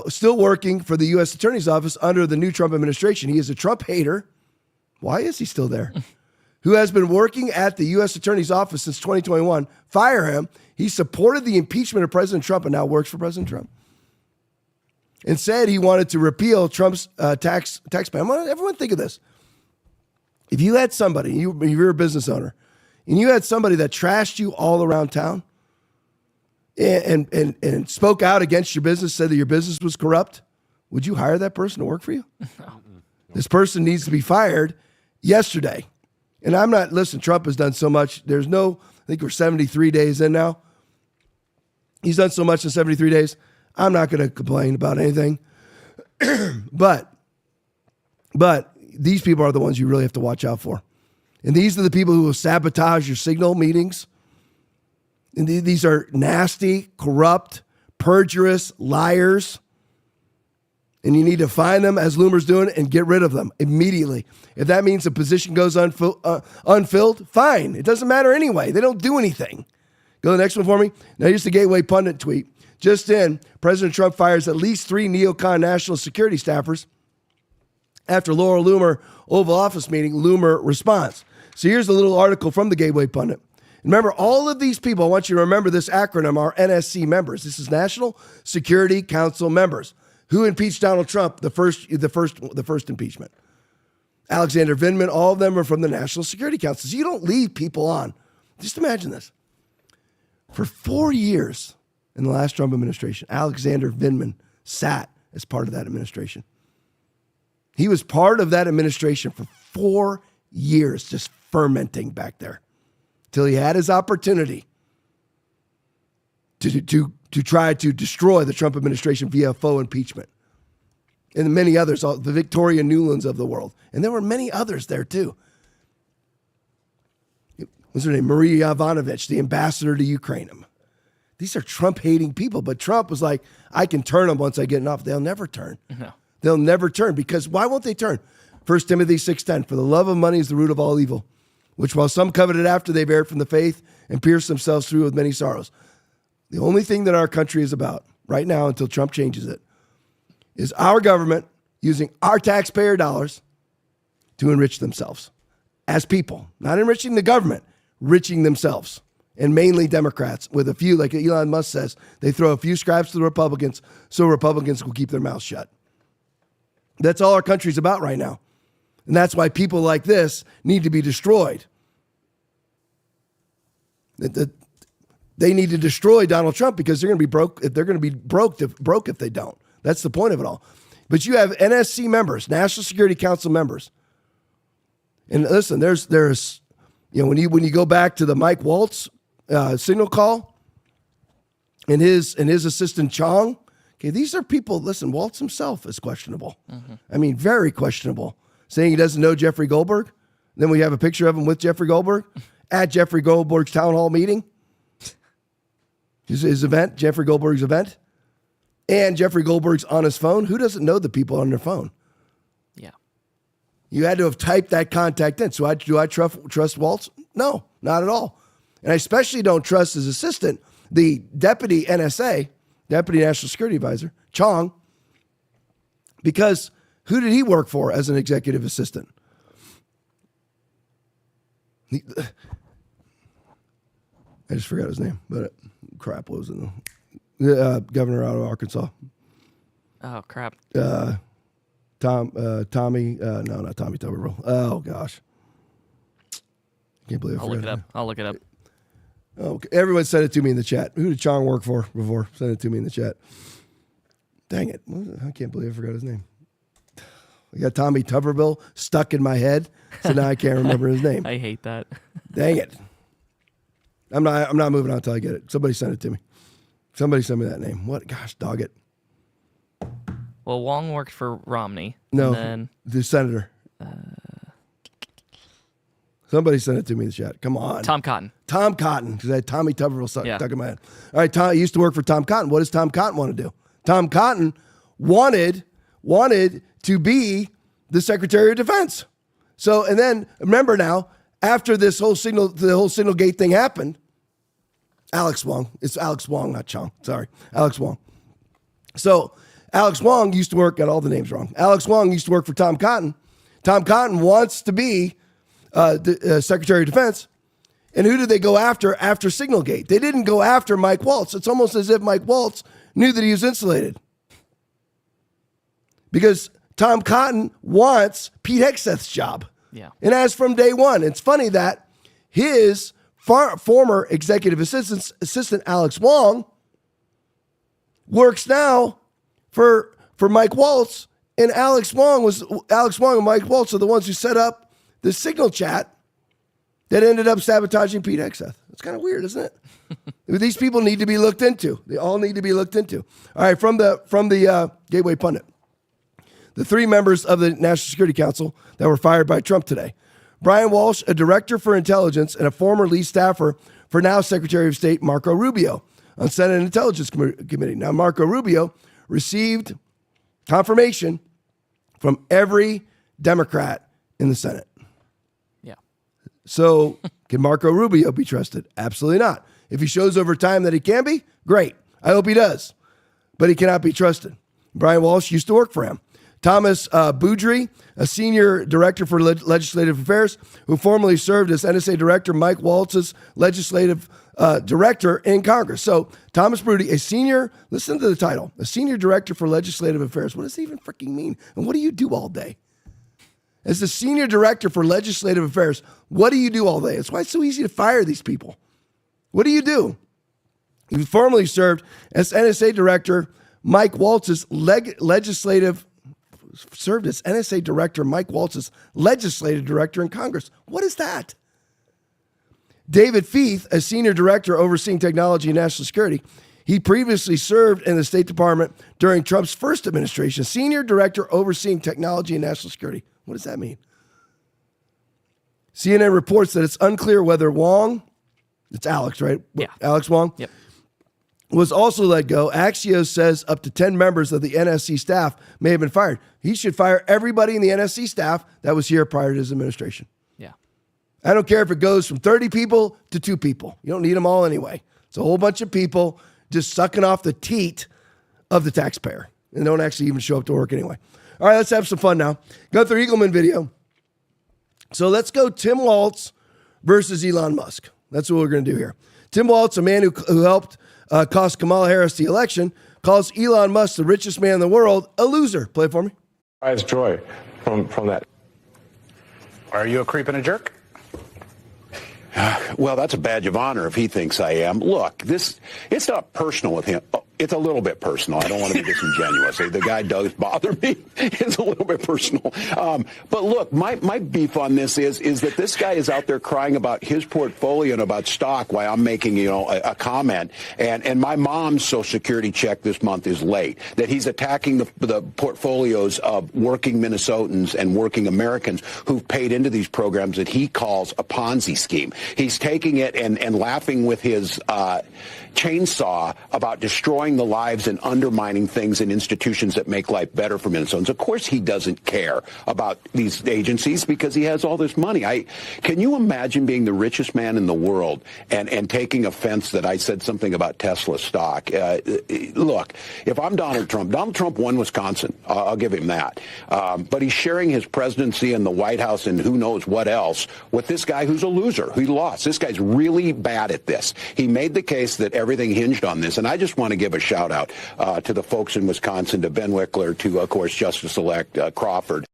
still working for the U.S. Attorney's Office under the new Trump administration? He is a Trump hater. Why is he still there? Who has been working at the U.S. Attorney's Office since 2021. Fire him. He supported the impeachment of President Trump and now works for President Trump. And said he wanted to repeal Trump's tax ban. Everyone think of this. If you had somebody, you're a business owner, and you had somebody that trashed you all around town and spoke out against your business, said that your business was corrupt, would you hire that person to work for you? No. This person needs to be fired yesterday. And listen, Trump has done so much. I think we're 73 days in now. He's done so much in 73 days. I'm not going to complain about anything. But these people are the ones you really have to watch out for. And these are the people who will sabotage your signal meetings. And these are nasty, corrupt, perjurous liars. And you need to find them, as Loomer's doing, and get rid of them immediately. If that means a position goes unfilled, fine. It doesn't matter anyway. They don't do anything. Go to the next one for me. Now, here's the Gateway Pundit tweet. Just in, President Trump fires at least 3 neocon national security staffers. After Laura Loomer Oval Office meeting, Loomer responds. So here's a little article from the Gateway Pundit. Remember, all of these people, I want you to remember this acronym, are NSC members. This is National Security Council members. Who impeached Donald Trump? The first impeachment. Alexander Vindman, all of them are from the National Security Council. So you don't leave people on. Just imagine this. For 4 years in the last Trump administration, Alexander Vindman sat as part of that administration. He was part of that administration for 4 years, just fermenting back there, till he had his opportunity to try to destroy the Trump administration via faux impeachment. And many others, the Victoria Nulands of the world. And there were many others there too. What's her name? Maria Yovanovitch, the ambassador to Ukraine. These are Trump-hating people, but Trump was like, I can turn them once I get enough. They'll never turn. No. They'll never turn, because why won't they turn? 1 Timothy 6:10, for the love of money is the root of all evil, which while some coveted after, they've erred from the faith and pierced themselves through with many sorrows. The only thing that our country is about right now, until Trump changes it, is our government using our taxpayer dollars to enrich themselves as people. Not enriching the government, enriching themselves. And mainly Democrats, with a few, like Elon Musk says, they throw a few scraps to the Republicans so Republicans will keep their mouths shut. That's all our country's about right now. And that's why people like this need to be destroyed. They need to destroy Donald Trump because they're going to be broke. They're going to be broke if they don't. That's the point of it all. But you have NSC members, National Security Council members. And listen, there's when you go back to the Mike Waltz signal call and his assistant Chong, okay, these are people. Listen, Waltz himself is questionable. Mm-hmm. I mean, very questionable. Saying he doesn't know Jeffrey Goldberg. Then we have a picture of him with Jeffrey Goldberg at Jeffrey Goldberg's town hall meeting. His event, Jeffrey Goldberg's event. And Jeffrey Goldberg's on his phone. Who doesn't know the people on their phone? Yeah. You had to have typed that contact in. So do I trust Waltz? No, not at all. And I especially don't trust his assistant, the deputy NSA, Deputy National Security Advisor, Chong, because who did he work for as an executive assistant? I just forgot his name, but crap, what was it? Governor out of Arkansas. Oh, crap. Tommy, no, not Tommy Tuberville. Oh, gosh. Can't believe I forgot. Look it up. I'll look it up. Okay. Everyone sent it to me in the chat. Who did Chong work for before? Send it to me in the chat. Dang it. I can't believe I forgot his name. I got Tommy Tuberville stuck in my head, so now I can't remember his name. I hate that. Dang it. I'm not moving on until I get it. Somebody send it to me. Somebody send me that name. What? Gosh, dog it. Well, Wong worked for Romney. No, and then, the senator. Somebody send it to me in the chat. Come on. Tom Cotton. Tom Cotton, because I had Tommy Tuberville stuck in my head. All right, Tom, he used to work for Tom Cotton. What does Tom Cotton want to do? Tom Cotton wanted to be the Secretary of Defense. So, and then remember now, after the whole Signal Gate thing happened, Alex Wong. It's Alex Wong, not Chong. Sorry, Alex Wong. So Alex Wong used to work, got all the names wrong. Alex Wong used to work for Tom Cotton. Tom Cotton wants to be the Secretary of Defense. And who did they go after Signalgate? They didn't go after Mike Waltz. It's almost as if Mike Waltz knew that he was insulated. Because Tom Cotton wants Pete Hegseth's job. Yeah. And as from day one, it's funny that his former executive assistant Alex Wong works now for Mike Waltz, and Alex Wong and Mike Waltz are the ones who set up the Signal chat that ended up sabotaging Pete Hegseth. It's kind of weird, isn't it? These people need to be looked into. They all need to be looked into. All right, from the Gateway Pundit, the 3 members of the National Security Council that were fired by Trump today. Brian Walsh, a director for intelligence and a former lead staffer for now Secretary of State Marco Rubio on Senate Intelligence Committee. Now, Marco Rubio received confirmation from every Democrat in the Senate. Yeah. So can Marco Rubio be trusted? Absolutely not. If he shows over time that he can be, great. I hope he does. But he cannot be trusted. Brian Walsh used to work for him. Thomas Boudry, a senior director for legislative affairs, who formerly served as NSA director Mike Waltz's legislative director in Congress. So Thomas Boudry, listen to the title, a senior director for legislative affairs. What does it even freaking mean? And what do you do all day? As the senior director for legislative affairs, what do you do all day? That's why it's so easy to fire these people. What do you do? He formerly served as NSA director Mike Waltz's legislative director in Congress. What is that? David Feith, a senior director overseeing technology and national security. He previously served in the State Department during Trump's first administration, senior director overseeing technology and national security. What does that mean? CNN reports that it's unclear whether Wong, it's Alex, right? Yeah. Alex Wong? Yep. Was also let go. Axios says up to 10 members of the NSC staff may have been fired. He should fire everybody in the NSC staff that was here prior to his administration. Yeah. I don't care if it goes from 30 people to 2 people. You don't need them all anyway. It's a whole bunch of people just sucking off the teat of the taxpayer and don't actually even show up to work anyway. All right, let's have some fun now. Gunther Eagleman video. So let's go Tim Walz versus Elon Musk. That's what we're going to do here. Tim Walz, a man who helped cost Kamala Harris the election, calls Elon Musk, the richest man in the world, a loser. Play it for me. Prize joy from that. Are you a creep and a jerk? Well, that's a badge of honor if he thinks I am. Look, it's not personal with him. It's a little bit personal. I don't want to be disingenuous. The guy does bother me. It's a little bit personal. But look, my beef on this is that this guy is out there crying about his portfolio and about stock while I'm making, a comment. And my mom's Social Security check this month is late. That he's attacking the portfolios of working Minnesotans and working Americans who've paid into these programs that he calls a Ponzi scheme. He's taking it and laughing with his chainsaw about destroying the lives and undermining things and institutions that make life better for Minnesotans. Of course he doesn't care about these agencies because he has all this money. Can you imagine being the richest man in the world and taking offense that I said something about Tesla stock? Look, if I'm Donald Trump won Wisconsin. I'll give him that. But he's sharing his presidency in the White House and who knows what else with this guy who's a loser, who lost. This guy's really bad at this. He made the case that everything hinged on this. And I just want to give a shout out to the folks in Wisconsin, to Ben Wickler, to, of course, Justice-elect Crawford.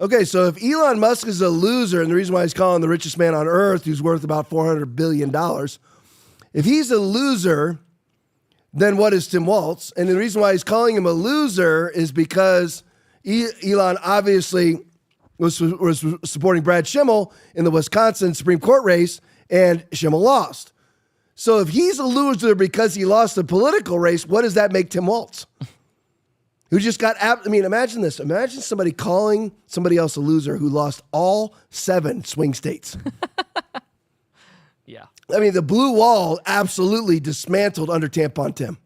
Okay, so if Elon Musk is a loser, and the reason why he's calling the richest man on earth, who's worth about $400 billion, if he's a loser, then what is Tim Walz? And the reason why he's calling him a loser is because Elon obviously was supporting Brad Schimmel in the Wisconsin Supreme Court race, and Schimmel lost. So if he's a loser because he lost the political race, what does that make Tim Walz? Who just got, imagine this. Imagine somebody calling somebody else a loser who lost all 7 swing states. Yeah. The blue wall absolutely dismantled under Tampon Tim.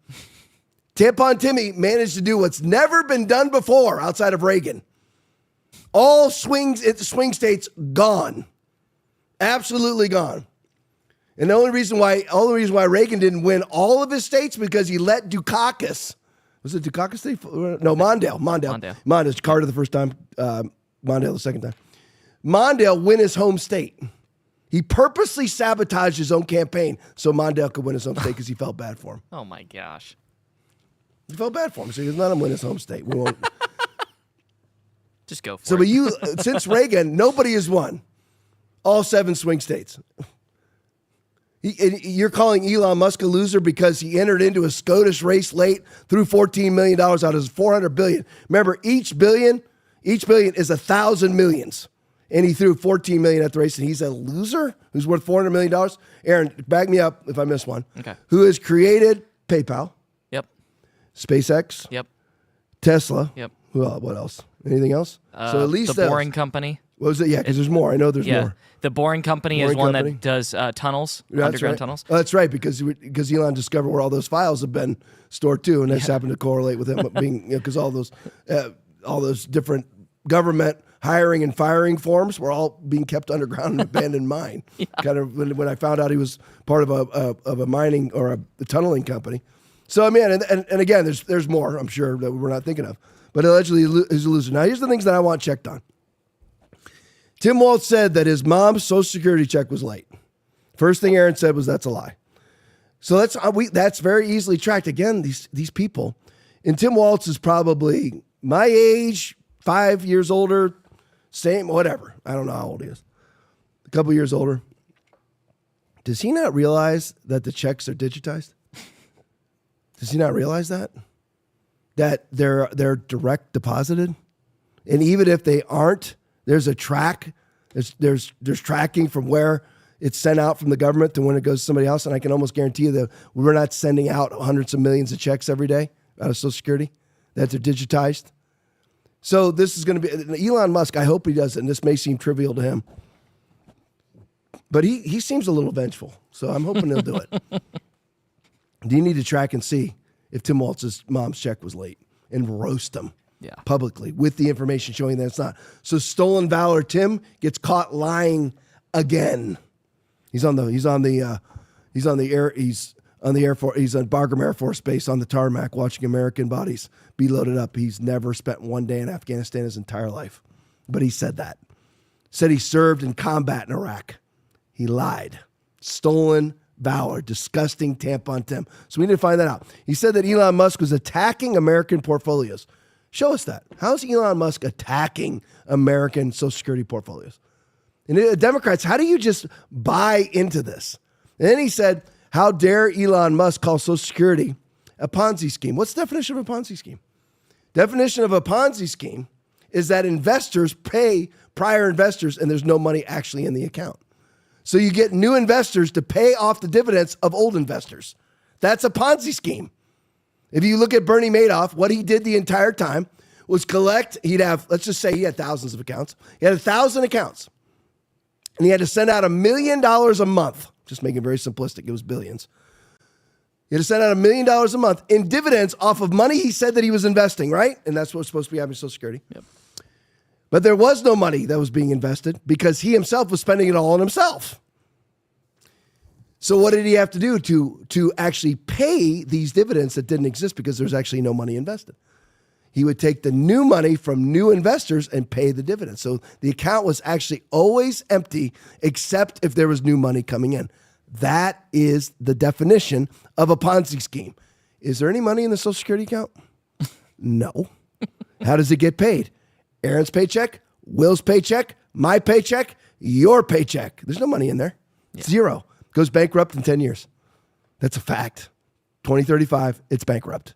Tampon Timmy managed to do what's never been done before outside of Reagan. All swing states gone. Absolutely gone. And the only reason why Reagan didn't win all of his states because he let Dukakis, was it Dukakis? No, Mondale. Carter the first time, Mondale the second time. Mondale win his home state. He purposely sabotaged his own campaign so Mondale could win his home state because he felt bad for him. Oh my gosh. He felt bad for him, so he doesn't let him win his home state. We won't. Just go for it. So, but since Reagan, nobody has won all 7 swing states. You're calling Elon Musk a loser because he entered into a SCOTUS race late, threw $14 million out of his $400 billion. Remember, each billion is 1,000 millions. And he threw $14 million at the race, and he's a loser who's worth $400 million. Aaron, back me up if I miss one. Okay. Who has created PayPal? Yep. SpaceX? Yep. Tesla? Yep. Well, what else? Anything else? So at least the Boring Company. What was it? Yeah, because there's more. I know there's Yeah. more. The Boring Company is one that does tunnels, underground tunnels. Oh, that's right, because Elon discovered where all those files have been stored too, and that's happened to correlate with him being, because all those different government hiring and firing forms were all being kept underground in an abandoned mine. Kind of when I found out he was part of a mining or a tunneling company. So I mean, and again, there's more I'm sure that we're not thinking of, but allegedly he's a loser. Now here's the things that I want checked on. Tim Walz said that his mom's Social Security check was late. First thing Aaron said was that's a lie. So that's very easily tracked. Again, these people, and Tim Walz is probably my age, 5 years older, same, whatever. I don't know how old he is. A couple years older. Does he not realize that the checks are digitized? Does he not realize that? That they're direct deposited? And even if they aren't, there's a track. There's tracking from where it's sent out from the government to when it goes to somebody else. And I can almost guarantee you that we're not sending out hundreds of millions of checks every day out of Social Security, that they're digitized. So this is going to be Elon Musk. I hope he does it. And this may seem trivial to him, but he seems a little vengeful. So I'm hoping he'll do it. Do you need to track and see if Tim Walz's mom's check was late and roast him? Yeah. Publicly with the information showing that it's not. So stolen valor Tim gets caught lying again. He's on Bagram Air Force Base on the tarmac watching American bodies be loaded up. He's never spent one day in Afghanistan his entire life. But he said that. Said he served in combat in Iraq. He lied. Stolen valor. Disgusting tampon Tim. So we need to find that out. He said that Elon Musk was attacking American portfolios. Show us that. How's Elon Musk attacking American Social Security portfolios? And Democrats, how do you just buy into this? And then he said, how dare Elon Musk call Social Security a Ponzi scheme? What's the definition of a Ponzi scheme? Definition of a Ponzi scheme is that investors pay prior investors and there's no money actually in the account. So you get new investors to pay off the dividends of old investors. That's a Ponzi scheme. If you look at Bernie Madoff, what he did the entire time was let's just say he had thousands of accounts. He had 1,000 accounts. And he had to send out $1 million a month. Just making it very simplistic. It was billions. He had to send out $1 million a month in dividends off of money he said that he was investing, right? And that's what's supposed to be having Social Security. Yep. But there was no money that was being invested because he himself was spending it all on himself. So what did he have to do to actually pay these dividends that didn't exist because there's actually no money invested? He would take the new money from new investors and pay the dividends. So the account was actually always empty except if there was new money coming in. That is the definition of a Ponzi scheme. Is there any money in the Social Security account? No. How does it get paid? Aaron's paycheck, Will's paycheck, my paycheck, your paycheck. There's no money in there. Yeah. Zero. Goes bankrupt in 10 years. That's a fact. 2035, it's bankrupt.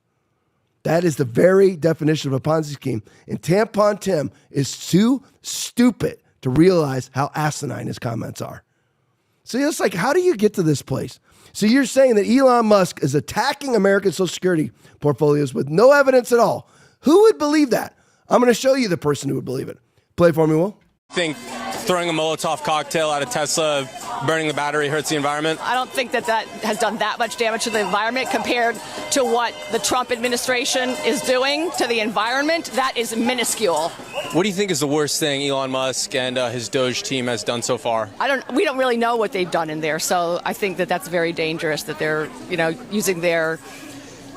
That is the very definition of a Ponzi scheme. And Tampon Tim is too stupid to realize how asinine his comments are. So it's like, how do you get to this place? So you're saying that Elon Musk is attacking American Social Security portfolios with no evidence at all. Who would believe that? I'm going to show you the person who would believe it. Play for me, Will. I think throwing a Molotov cocktail at a Tesla, burning the battery hurts the environment. I don't think that has done that much damage to the environment compared to what the Trump administration is doing to the environment. That is minuscule. What do you think is the worst thing Elon Musk and his Doge team has done so far? We don't really know what they've done in there, so I think that that's very dangerous that they're, using their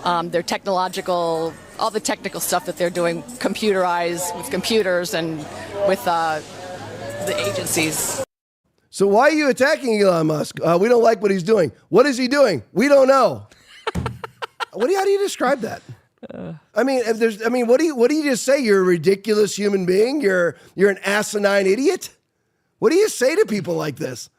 technological, all the technical stuff that they're doing computerized with computers and with the agencies. So why are you attacking Elon Musk? We don't like what he's doing. What is he doing? We don't know. How do you describe that? What do you just say? You're a ridiculous human being. You're an asinine idiot. What do you say to people like this?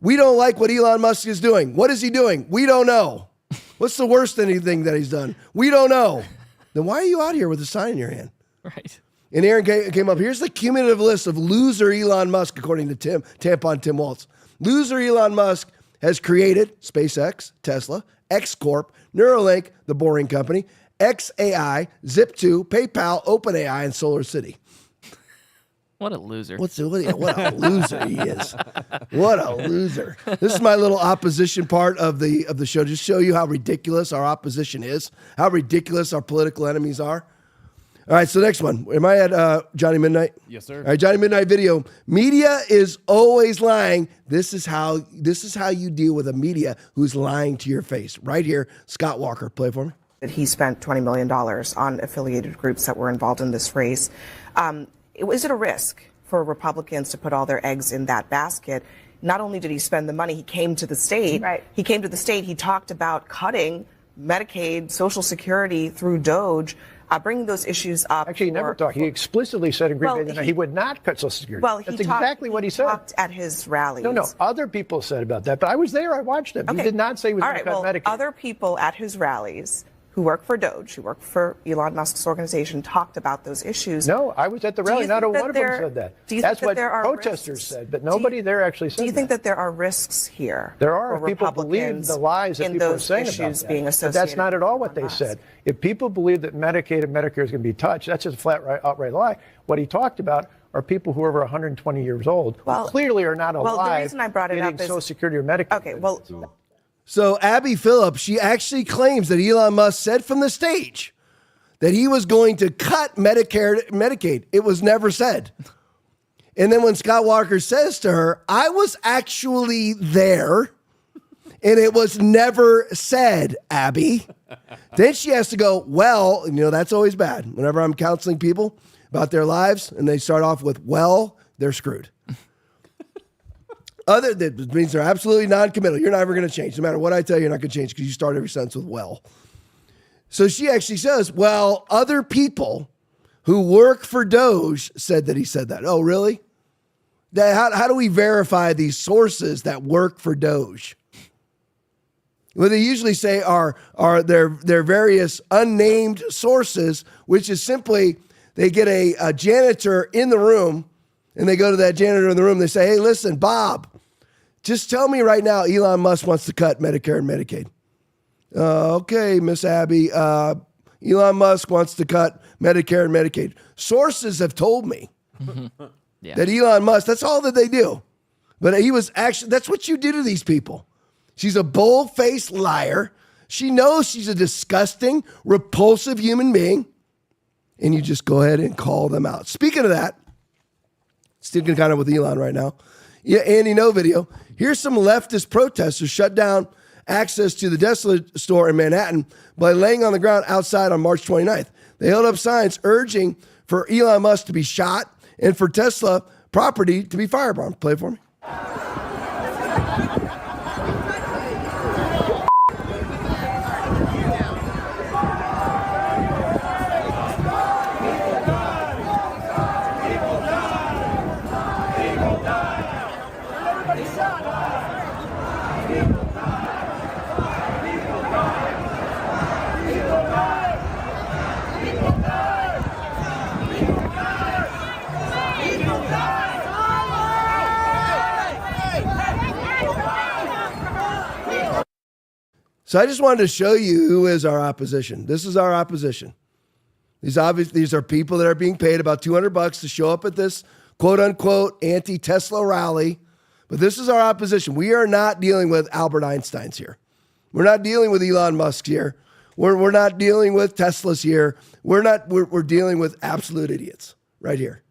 We don't like what Elon Musk is doing. What is he doing? We don't know. What's the worst anything that he's done? We don't know. Then why are you out here with a sign in your hand? Right. And Aaron came up. Here's the cumulative list of loser Elon Musk, according to Tampon Tim Walz. Loser Elon Musk has created SpaceX, Tesla, X Corp, Neuralink, the Boring Company, XAI, Zip2, PayPal, OpenAI, and Solar City. What a loser. What a loser he is. What a loser. This is my little opposition part of the show. Just show you how ridiculous our opposition is, how ridiculous our political enemies are. All right, so next one. Am I at Johnny Midnight? Yes, sir. All right, Johnny Midnight video. Media is always lying. This is how you deal with a media who's lying to your face. Right here, Scott Walker, play it for me. That he spent $20 million on affiliated groups that were involved in this race. Is it a risk for Republicans to put all their eggs in that basket? Not only did he spend the money, he came to the state. Right. He came to the state. He talked about cutting Medicaid, Social Security through DOGE. Bringing those issues up. Actually, he never talked. He explicitly said in Green Bay that he would not cut Social Security. Well, that's exactly what he said. Talked at his rallies. No, other people said about that, but I was there. I watched him. Okay. He did not say he was All going right, to cut Medicaid. Other people at his rallies who work for DOGE, who work for Elon Musk's organization, talked about those issues. No, I was at the rally. Not a one of them said that. That's what protesters said, but nobody there actually said that. Do you think that there are risks here? There are. If people believe the lies that people are saying about that. Being But that's not at all what they said. If people believe that Medicaid and Medicare is going to be touched, that's just a flat, outright lie. What he talked about are people who are over 120 years old, who clearly are not alive. Well, the reason I brought it up is Social Security or Medicaid. Okay, well. So Abby Phillips, she actually claims that Elon Musk said from the stage that he was going to cut Medicaid. It was never said. And then when Scott Walker says to her, I was actually there, and it was never said, Abby. Then she has to go, well, that's always bad. Whenever I'm counseling people about their lives, and they start off with, well, they're screwed. That means they're absolutely non-committal. You're never going to change. No matter what I tell you, you're not going to change because you start every sentence with well. So she actually says, well, other people who work for DOGE said that he said that. Oh, really? How do we verify these sources that work for DOGE? What they usually say are their various unnamed sources, which is simply they get a janitor in the room, and they go to that janitor in the room. They say, hey, listen, Bob, just tell me right now Elon Musk wants to cut Medicare and Medicaid. Okay, Miss Abby, Elon Musk wants to cut Medicare and Medicaid. Sources have told me that Elon Musk, that's all that they do. But he was actually, that's what you do to these people. She's a bold-faced liar. She knows she's a disgusting, repulsive human being. And you just go ahead and call them out. Speaking of that, sticking kind of with Elon right now. Yeah, Andy No video. Here's some leftist protesters shut down access to the Tesla store in Manhattan by laying on the ground outside on March 29th. They held up signs urging for Elon Musk to be shot and for Tesla property to be firebombed. Play it for me. So I just wanted to show you who is our opposition. This is our opposition. These are people that are being paid about $200 to show up at this quote unquote anti-Tesla rally. But this is our opposition. We are not dealing with Albert Einsteins here. We're not dealing with Elon Musk here. We're not dealing with Teslas here. We're dealing with absolute idiots right here.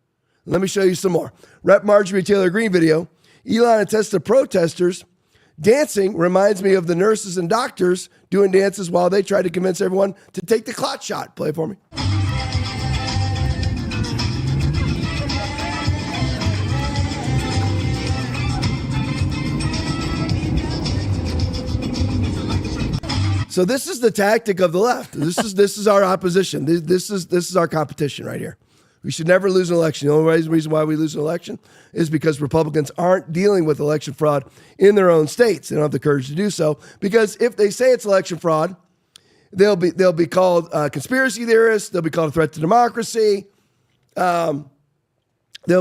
Let me show you some more. Rep. Marjorie Taylor Greene video. Elon and Tesla protesters dancing reminds me of the nurses and doctors doing dances while they try to convince everyone to take the clot shot. Play it for me. So this is the tactic of the left. This is our opposition. This is our competition right here. We should never lose an election. The only reason why we lose an election is because Republicans aren't dealing with election fraud in their own states. They don't have the courage to do so because if they say it's election fraud, they'll be called conspiracy theorists. They'll be called a threat to democracy. They'll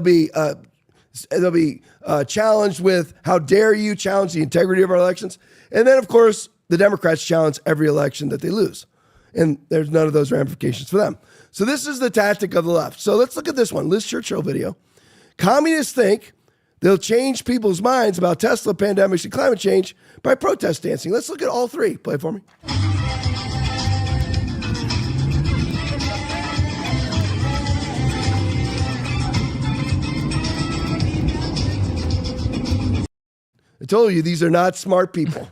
be challenged with how dare you challenge the integrity of our elections. And then, of course, the Democrats challenge every election that they lose. And there's none of those ramifications for them. So this is the tactic of the left. So let's look at this one. Liz Churchill video. Communists think they'll change people's minds about Tesla, pandemics, and climate change by protest dancing. Let's look at all three. Play it for me. I told you, these are not smart people.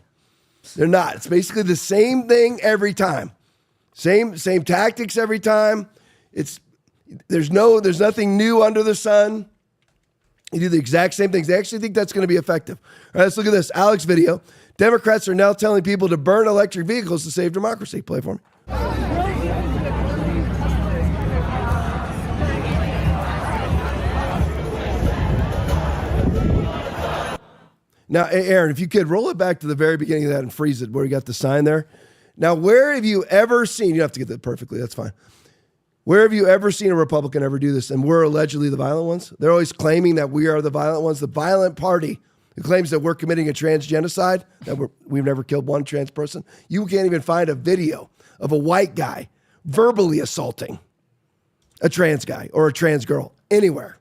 They're not. It's basically the same thing every time. Same tactics every time. There's nothing new under the sun. You do the exact same things. They actually think that's going to be effective. All right, let's look at this. Alex video. Democrats are now telling people to burn electric vehicles to save democracy. Play for me. Now, Aaron, if you could roll it back to the very beginning of that and freeze it where you got the sign there. Now, where have you ever seen, you don't have to get that perfectly, that's fine. Where have you ever seen a Republican ever do this? And we're allegedly the violent ones. They're always claiming that we are the violent ones. The violent party who claims that we're committing a trans genocide, that we've never killed one trans person. You can't even find a video of a white guy verbally assaulting a trans guy or a trans girl anywhere.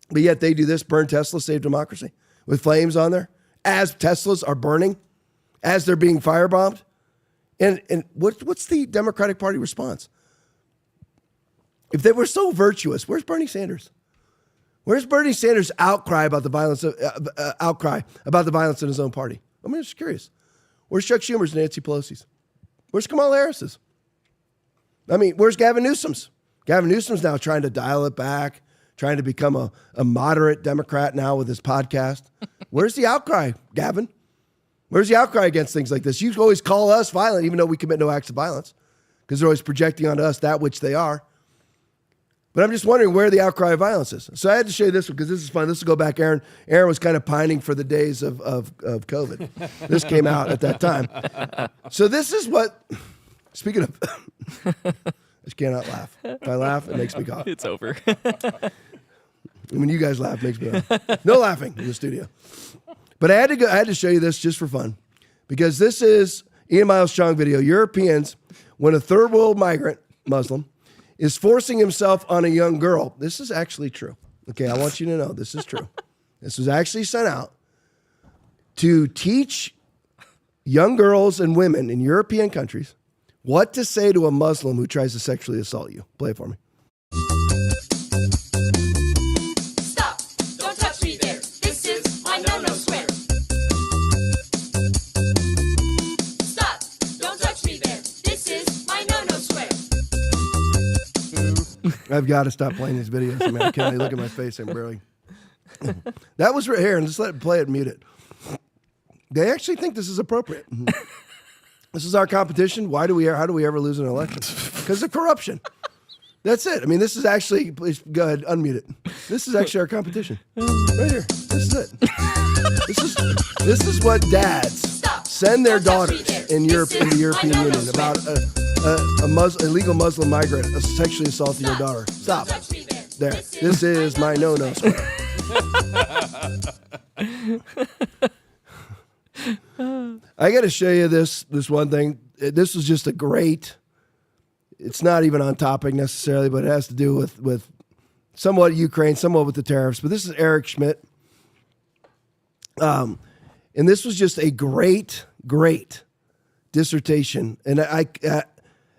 But yet they do this, burn Tesla, save democracy, with flames on there, as Teslas are burning, as they're being firebombed. And what's the Democratic Party response? If they were so virtuous, where's Bernie Sanders? Where's Bernie Sanders' outcry about the violence in his own party? I'm just curious. Where's Chuck Schumer's and Nancy Pelosi's? Where's Kamala Harris's? I mean, where's Gavin Newsom's? Gavin Newsom's now trying to dial it back, trying to become a moderate Democrat now with his podcast. Where's the outcry, Gavin? Where's the outcry against things like this? You always call us violent, even though we commit no acts of violence, because they're always projecting onto us that which they are. But I'm just wondering where the outcry of violence is. So I had to show you this one because this is fun. This will go back, Aaron. Aaron was kind of pining for the days of COVID. This came out at that time. So this is what, speaking of, I just cannot laugh. If I laugh, it makes me cough. It's over. When you guys laugh, it makes me laugh. No laughing in the studio. But I had to show you this just for fun because this is Ian Miles Chong video. Europeans, when a third world migrant, Muslim, is forcing himself on a young girl. This is actually true. Okay, I want you to know this is true. This was actually sent out to teach young girls and women in European countries what to say to a Muslim who tries to sexually assault you. Play it for me. Stop! Don't touch me there. This is my no-no swear. Stop! Don't touch me there. This is my no-no swear. I've got to stop playing these videos. I mean, I can't look at my face. I'm barely. That was right here, and just let it play it and mute it. They actually think this is appropriate. This is our competition. How do we ever lose an election? Because of corruption. That's it. I mean, this is actually, please go ahead, unmute it. This is actually our competition. Right here. This is it. This is what dads send their daughters in Europe, in the European Union about a illegal Muslim migrant sexually assaulting your daughter. Stop. There. This is my no-no square. I got to show you this one thing. This was just a great, it's not even on topic necessarily, but it has to do with somewhat Ukraine, somewhat with the tariffs. But this is Eric Schmidt. And this was just a great dissertation. And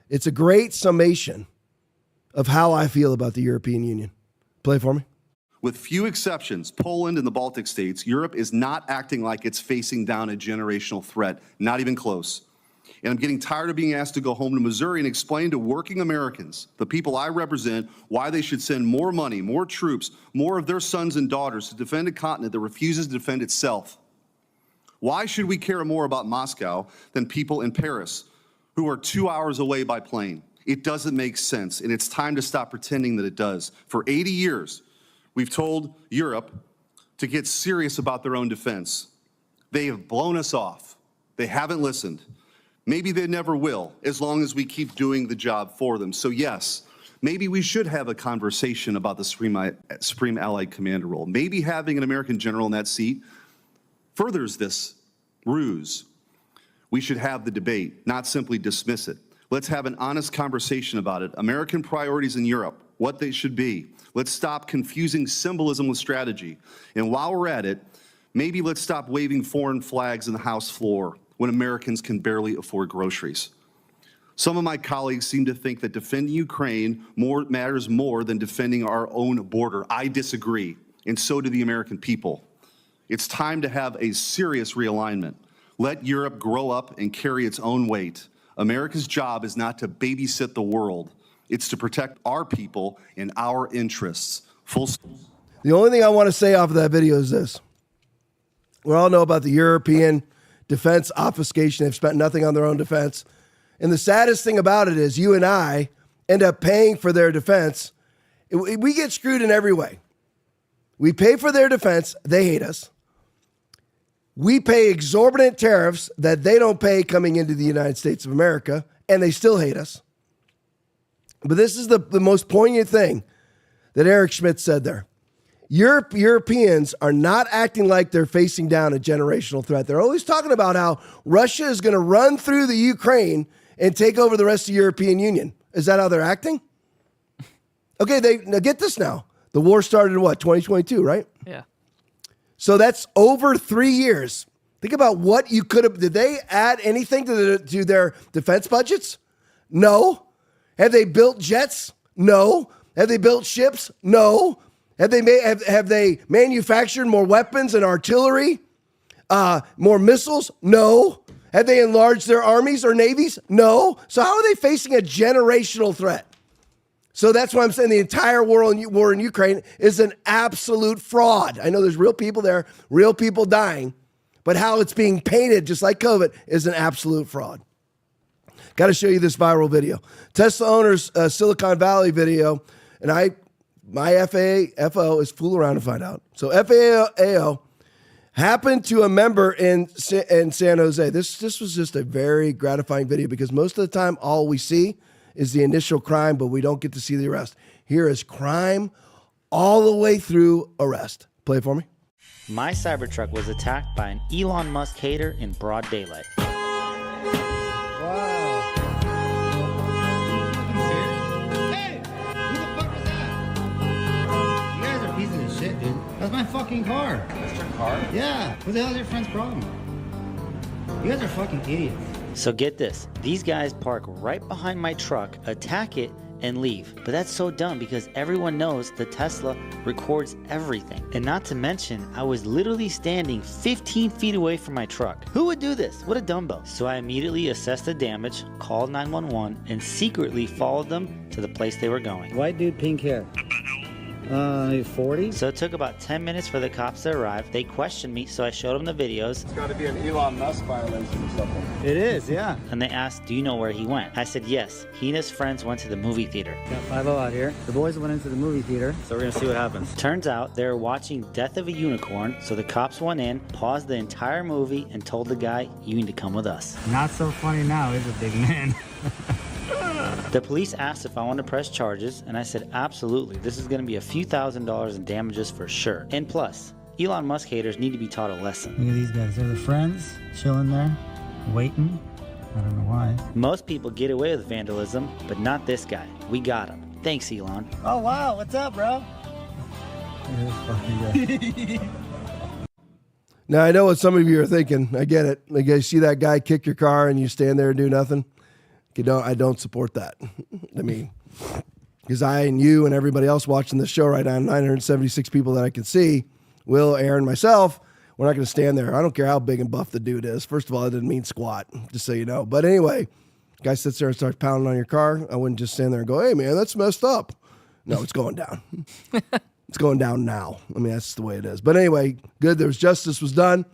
it's a great summation of how I feel about the European Union. Play for me. With few exceptions, Poland and the Baltic states, Europe is not acting like it's facing down a generational threat, not even close. And I'm getting tired of being asked to go home to Missouri and explain to working Americans, the people I represent, why they should send more money, more troops, more of their sons and daughters to defend a continent that refuses to defend itself. Why should we care more about Moscow than people in Paris, who are 2 hours away by plane? It doesn't make sense, and it's time to stop pretending that it does. For 80 years, we've told Europe to get serious about their own defense. They have blown us off. They haven't listened. Maybe they never will, as long as we keep doing the job for them. So yes, maybe we should have a conversation about the Supreme Allied Commander role. Maybe having an American general in that seat furthers this ruse. We should have the debate, not simply dismiss it. Let's have an honest conversation about it. American priorities in Europe what they should be. Let's stop confusing symbolism with strategy. And while we're at it, maybe let's stop waving foreign flags in the House floor when Americans can barely afford groceries. Some of my colleagues seem to think that defending Ukraine matters more than defending our own border. I disagree, and so do the American people. It's time to have a serious realignment. Let Europe grow up and carry its own weight. America's job is not to babysit the world. It's to protect our people and our interests. The only thing I want to say off of that video is this. We all know about the European defense obfuscation. They've spent nothing on their own defense. And the saddest thing about it is you and I end up paying for their defense. We get screwed in every way. We pay for their defense. They hate us. We pay exorbitant tariffs that they don't pay coming into the United States of America, and they still hate us. But this is the most poignant thing that Eric Schmidt said there. Europeans are not acting like they're facing down a generational threat. They're always talking about how Russia is going to run through the Ukraine and take over the rest of the European Union. Is that how they're acting? Okay, now get this now. The war started in what, 2022, right? Yeah. So that's over 3 years. Think about what you could have. Did they add anything to their defense budgets? No. Have they built jets? No. Have they built ships? No. Have they manufactured more weapons and artillery? More missiles? No. Have they enlarged their armies or navies? No. So how are they facing a generational threat? So that's why I'm saying the entire war in Ukraine is an absolute fraud. I know there's real people there, real people dying, but how it's being painted, just like COVID, is an absolute fraud. Got to show you this viral video. Tesla owners Silicon Valley video, and my FAO is fool around to find out. So FAO happened to a member in San Jose. This was just a very gratifying video because most of the time all we see is the initial crime, but we don't get to see the arrest. Here is crime all the way through arrest. Play it for me. My Cybertruck was attacked by an Elon Musk hater in broad daylight. That's my fucking car. That's your car? Yeah. What the hell is your friend's problem? You guys are fucking idiots. So get this. These guys park right behind my truck, attack it, and leave. But that's so dumb because everyone knows the Tesla records everything. And not to mention, I was literally standing 15 feet away from my truck. Who would do this? What a dumbo. So I immediately assessed the damage, called 911, and secretly followed them to the place they were going. White dude, pink hair. 40? So it took about 10 minutes for the cops to arrive. They questioned me, so I showed them the videos. It's got to be an Elon Musk violation or something. It is, yeah. And they asked, do you know where he went? I said, yes. He and his friends went to the movie theater. Got 50 out here. The boys went into the movie theater, so we're going to see what happens. Turns out they were watching Death of a Unicorn, so the cops went in, paused the entire movie, and told the guy, you need to come with us. Not so funny now, is it, big man? The police asked if I wanted to press charges, and I said absolutely. This is going to be a few $1,000s in damages for sure. And plus, Elon Musk haters need to be taught a lesson. Look at these guys. They're the friends chilling there, waiting. I don't know why. Most people get away with vandalism, but not this guy. We got him. Thanks, Elon. Oh, wow. What's up, bro? Now, I know what some of you are thinking. I get it. Like, you see that guy kick your car and you stand there and do nothing. I don't support that. I mean, because I and you and everybody else watching this show right now, 976 people that I can see, Will, Aaron, myself, we're not going to stand there. I don't care how big and buff the dude is. First of all, it didn't mean squat, just so you know. But anyway, guy sits there and starts pounding on your car. I wouldn't just stand there and go, hey, man, that's messed up. No, it's going down. It's going down now. I mean, that's the way it is. But anyway, good. There was justice was done.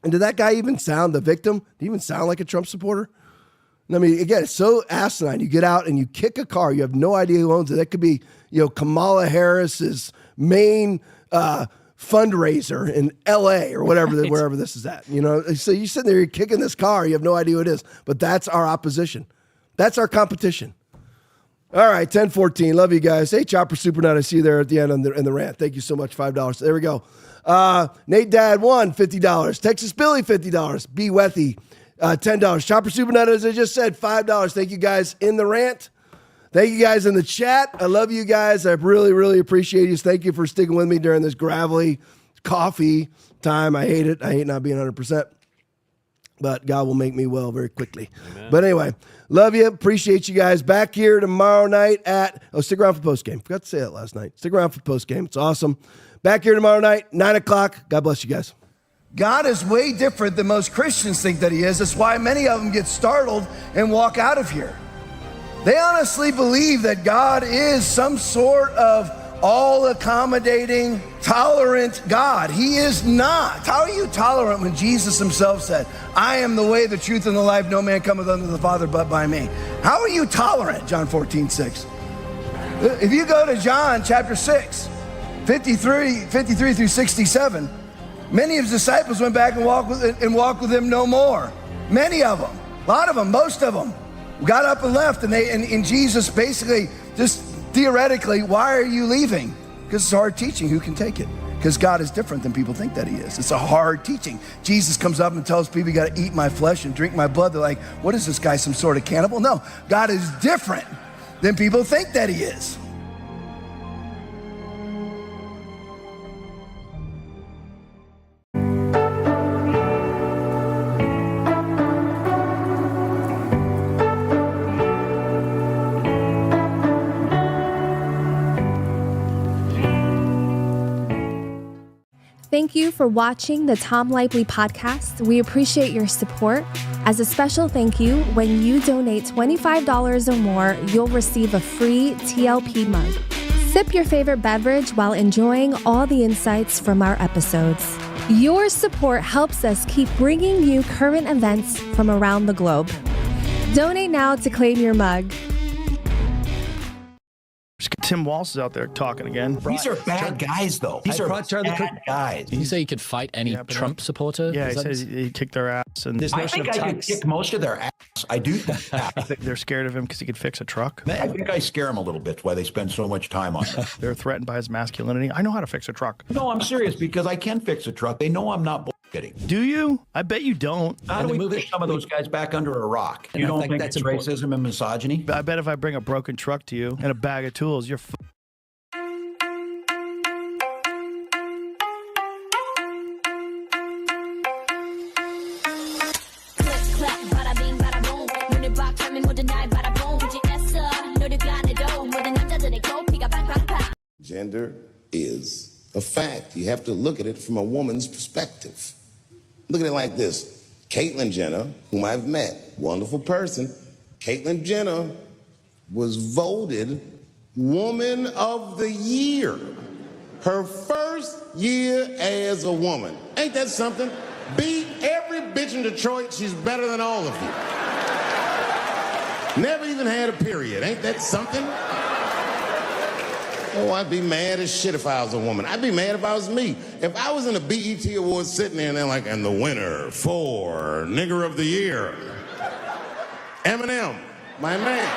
And did that guy even sound, the victim, did he even sound like a Trump supporter? I mean, again, it's so asinine. You get out and you kick a car. You have no idea who owns it. That could be, Kamala Harris's main fundraiser in L.A. or whatever, right. Wherever this is at. So you're sitting there, you're kicking this car. You have no idea who it is. But that's our opposition. That's our competition. All right, 10:14. Love you guys. Hey, Chopper Super Nut. I see you there at the end in the rant. Thank you so much. $5. There we go. Nate Dad won $50. Texas Billy $50. B Wethy. $10. Chopper Super Nut, as I just said, $5. Thank you guys in the rant. Thank you guys in the chat. I love you guys. I really, really appreciate you. Thank you for sticking with me during this gravelly coffee time. I hate it. I hate not being 100%. But God will make me well very quickly. Amen. But anyway, love you. Appreciate you guys. Back here tomorrow night at... Oh, stick around for postgame. Forgot to say that last night. Stick around for postgame. It's awesome. Back here tomorrow night, 9 o'clock. God bless you guys. God is way different than most Christians think that he is. That's why many of them get startled and walk out of here. They honestly believe that God is some sort of all-accommodating, tolerant God. He is not. How are you tolerant when Jesus himself said, I am the way, the truth, and the life. No man cometh unto the Father but by me. How are you tolerant? John 14:6. If you go to John chapter 6, 53 through 67, many of his disciples went back and walked with him no more. Many of them, a lot of them, most of them, got up and left, and Jesus basically just theoretically, why are you leaving? Because it's hard teaching. Who can take it? Because God is different than people think that he is. It's a hard teaching. Jesus comes up and tells people, you got to eat my flesh and drink my blood. They're like, what is this guy, some sort of cannibal? No, God is different than people think that he is. Thank you for watching the Tom Laipply podcast. We appreciate your support. As a special thank you, when you donate $25 or more, you'll receive a free TLP mug. Sip your favorite beverage while enjoying all the insights from our episodes. Your support helps us keep bringing you current events from around the globe. Donate now to claim your mug. Tim Walsh is out there talking again. These are bad guys, though. These are bad guys. Did you say you could fight any Trump supporter? Yeah, he says he kicked their ass. And I think I could kick most of their ass. I do think that. They're scared of him because he could fix a truck. I think I scare them a little bit, why they spend so much time on it. They're threatened by his masculinity. I know how to fix a truck. No, I'm serious, because I can fix a truck. They know I'm not bullshitting. Do you? I bet you don't. How do we push some of those guys back under a rock? You don't think that's racism and misogyny? I bet if I bring a broken truck to you and a bag of tools, you're Gender is a fact. You have to look at it from a woman's perspective. Look at it like this. Caitlyn Jenner, whom I've met, wonderful person. Caitlyn Jenner was voted Woman of the Year. Her first year as a woman. Ain't that something? Beat every bitch in Detroit. She's better than all of you. Never even had a period. Ain't that something? Oh, I'd be mad as shit if I was a woman. I'd be mad if I was me. If I was in a BET Awards sitting there and they're like, and the winner for Nigger of the Year, Eminem, my man.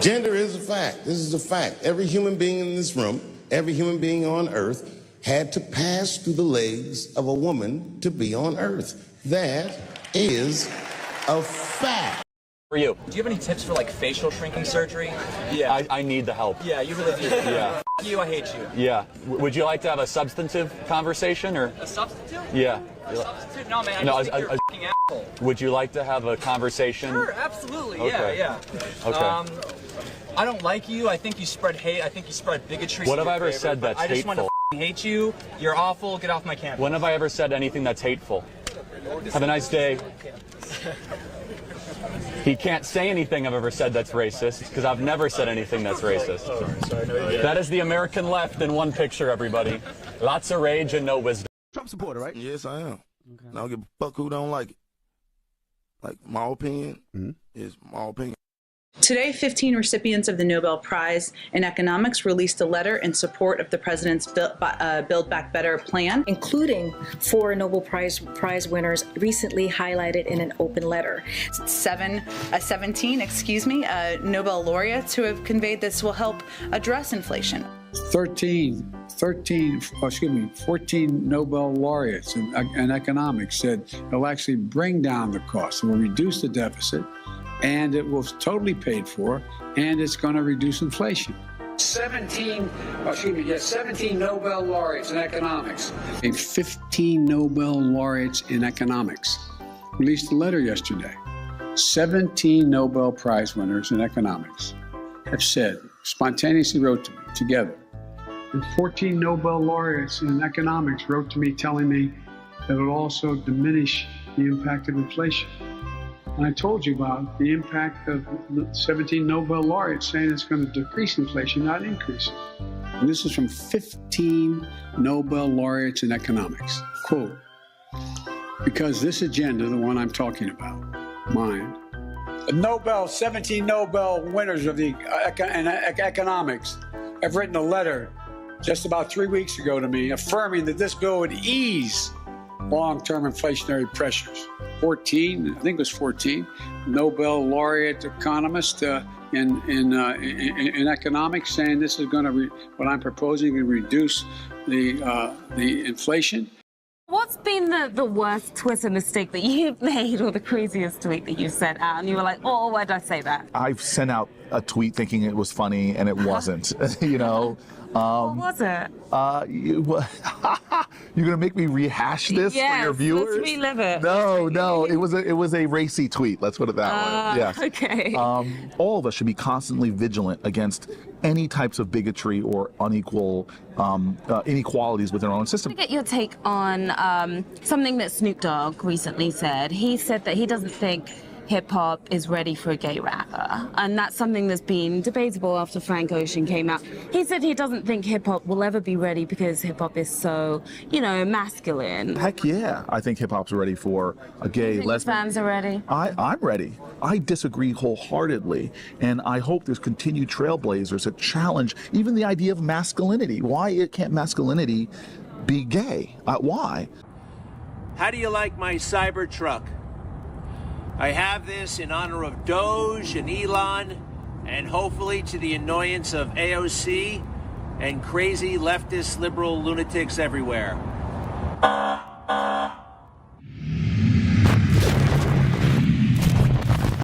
Gender is a fact. This is a fact. Every human being in this room, every human being on earth had to pass through the legs of a woman to be on earth. That is a fact. For you, do you have any tips for like facial shrinking surgery? Yeah. I need the help. Yeah, you really do. Yeah. F you, I hate you. Yeah. Would you like to have a substantive conversation or? A substantive? Yeah. A substantive? No, man, I just think you're a f***ing asshole. Would you like to have a conversation? Sure, absolutely. Okay. Yeah. Okay. I don't like you. I think you spread hate. I think you spread bigotry. What have I ever said that's hateful? I just want to f***ing hate you. You're awful. Get off my campus. When have I ever said anything that's hateful? Have a nice day. He can't say anything I've ever said that's racist, because I've never said anything that's racist. That is the American left in one picture, everybody. Lots of rage and no wisdom. Trump supporter, right? Yes, I am. Okay. I don't give a fuck who don't like it. Like, my opinion is my opinion. Today, 15 recipients of the Nobel Prize in Economics released a letter in support of the president's Build Back Better plan, including 4 Nobel Prize winners recently highlighted in an open letter. 17 Nobel laureates who have conveyed this will help address inflation. 14 Nobel laureates in economics said it'll actually bring down the cost. It will reduce the deficit, and it will totally paid for, and it's going to reduce inflation. 17 Nobel laureates in economics. 15 Nobel laureates in economics released a letter yesterday. 17 Nobel Prize winners in economics have said, spontaneously wrote to me together. And 14 Nobel laureates in economics wrote to me telling me that it will also diminish the impact of inflation. And I told you about the impact of 17 Nobel laureates saying it's going to decrease inflation, not increase it. And this is from 15 Nobel laureates in economics. Quote, because this agenda, the one I'm talking about, mine, 17 Nobel winners of the economics have written a letter just about 3 weeks ago to me affirming that this bill would ease long-term inflationary pressures. 14 Nobel laureate economists in economics saying this is going to what I'm proposing to reduce the inflation. What's been the worst Twitter mistake that you've made, or the craziest tweet that you've sent out and you were like, oh, why did I say that? I've sent out a tweet thinking it was funny and it wasn't, you know. What was it? You're gonna make me rehash this for your viewers? Let's relive it. No, it was a racy tweet. Let's put it that way. Yes. Okay. All of us should be constantly vigilant against any types of bigotry or unequal inequalities within our own system. I want to get your take on something that Snoop Dogg recently said. He said that he doesn't think hip-hop is ready for a gay rapper, and that's something that's been debatable after Frank Ocean came out. He said he doesn't think hip-hop will ever be ready because hip-hop is so, masculine. Heck yeah, I think hip-hop's ready for a gay, lesbian. Fans are ready? I'm ready. I disagree wholeheartedly, and I hope there's continued trailblazers that challenge even the idea of masculinity. Why can't masculinity be gay? Why? How do you like my Cybertruck? I have this in honor of Doge and Elon, and hopefully to the annoyance of AOC and crazy leftist liberal lunatics everywhere.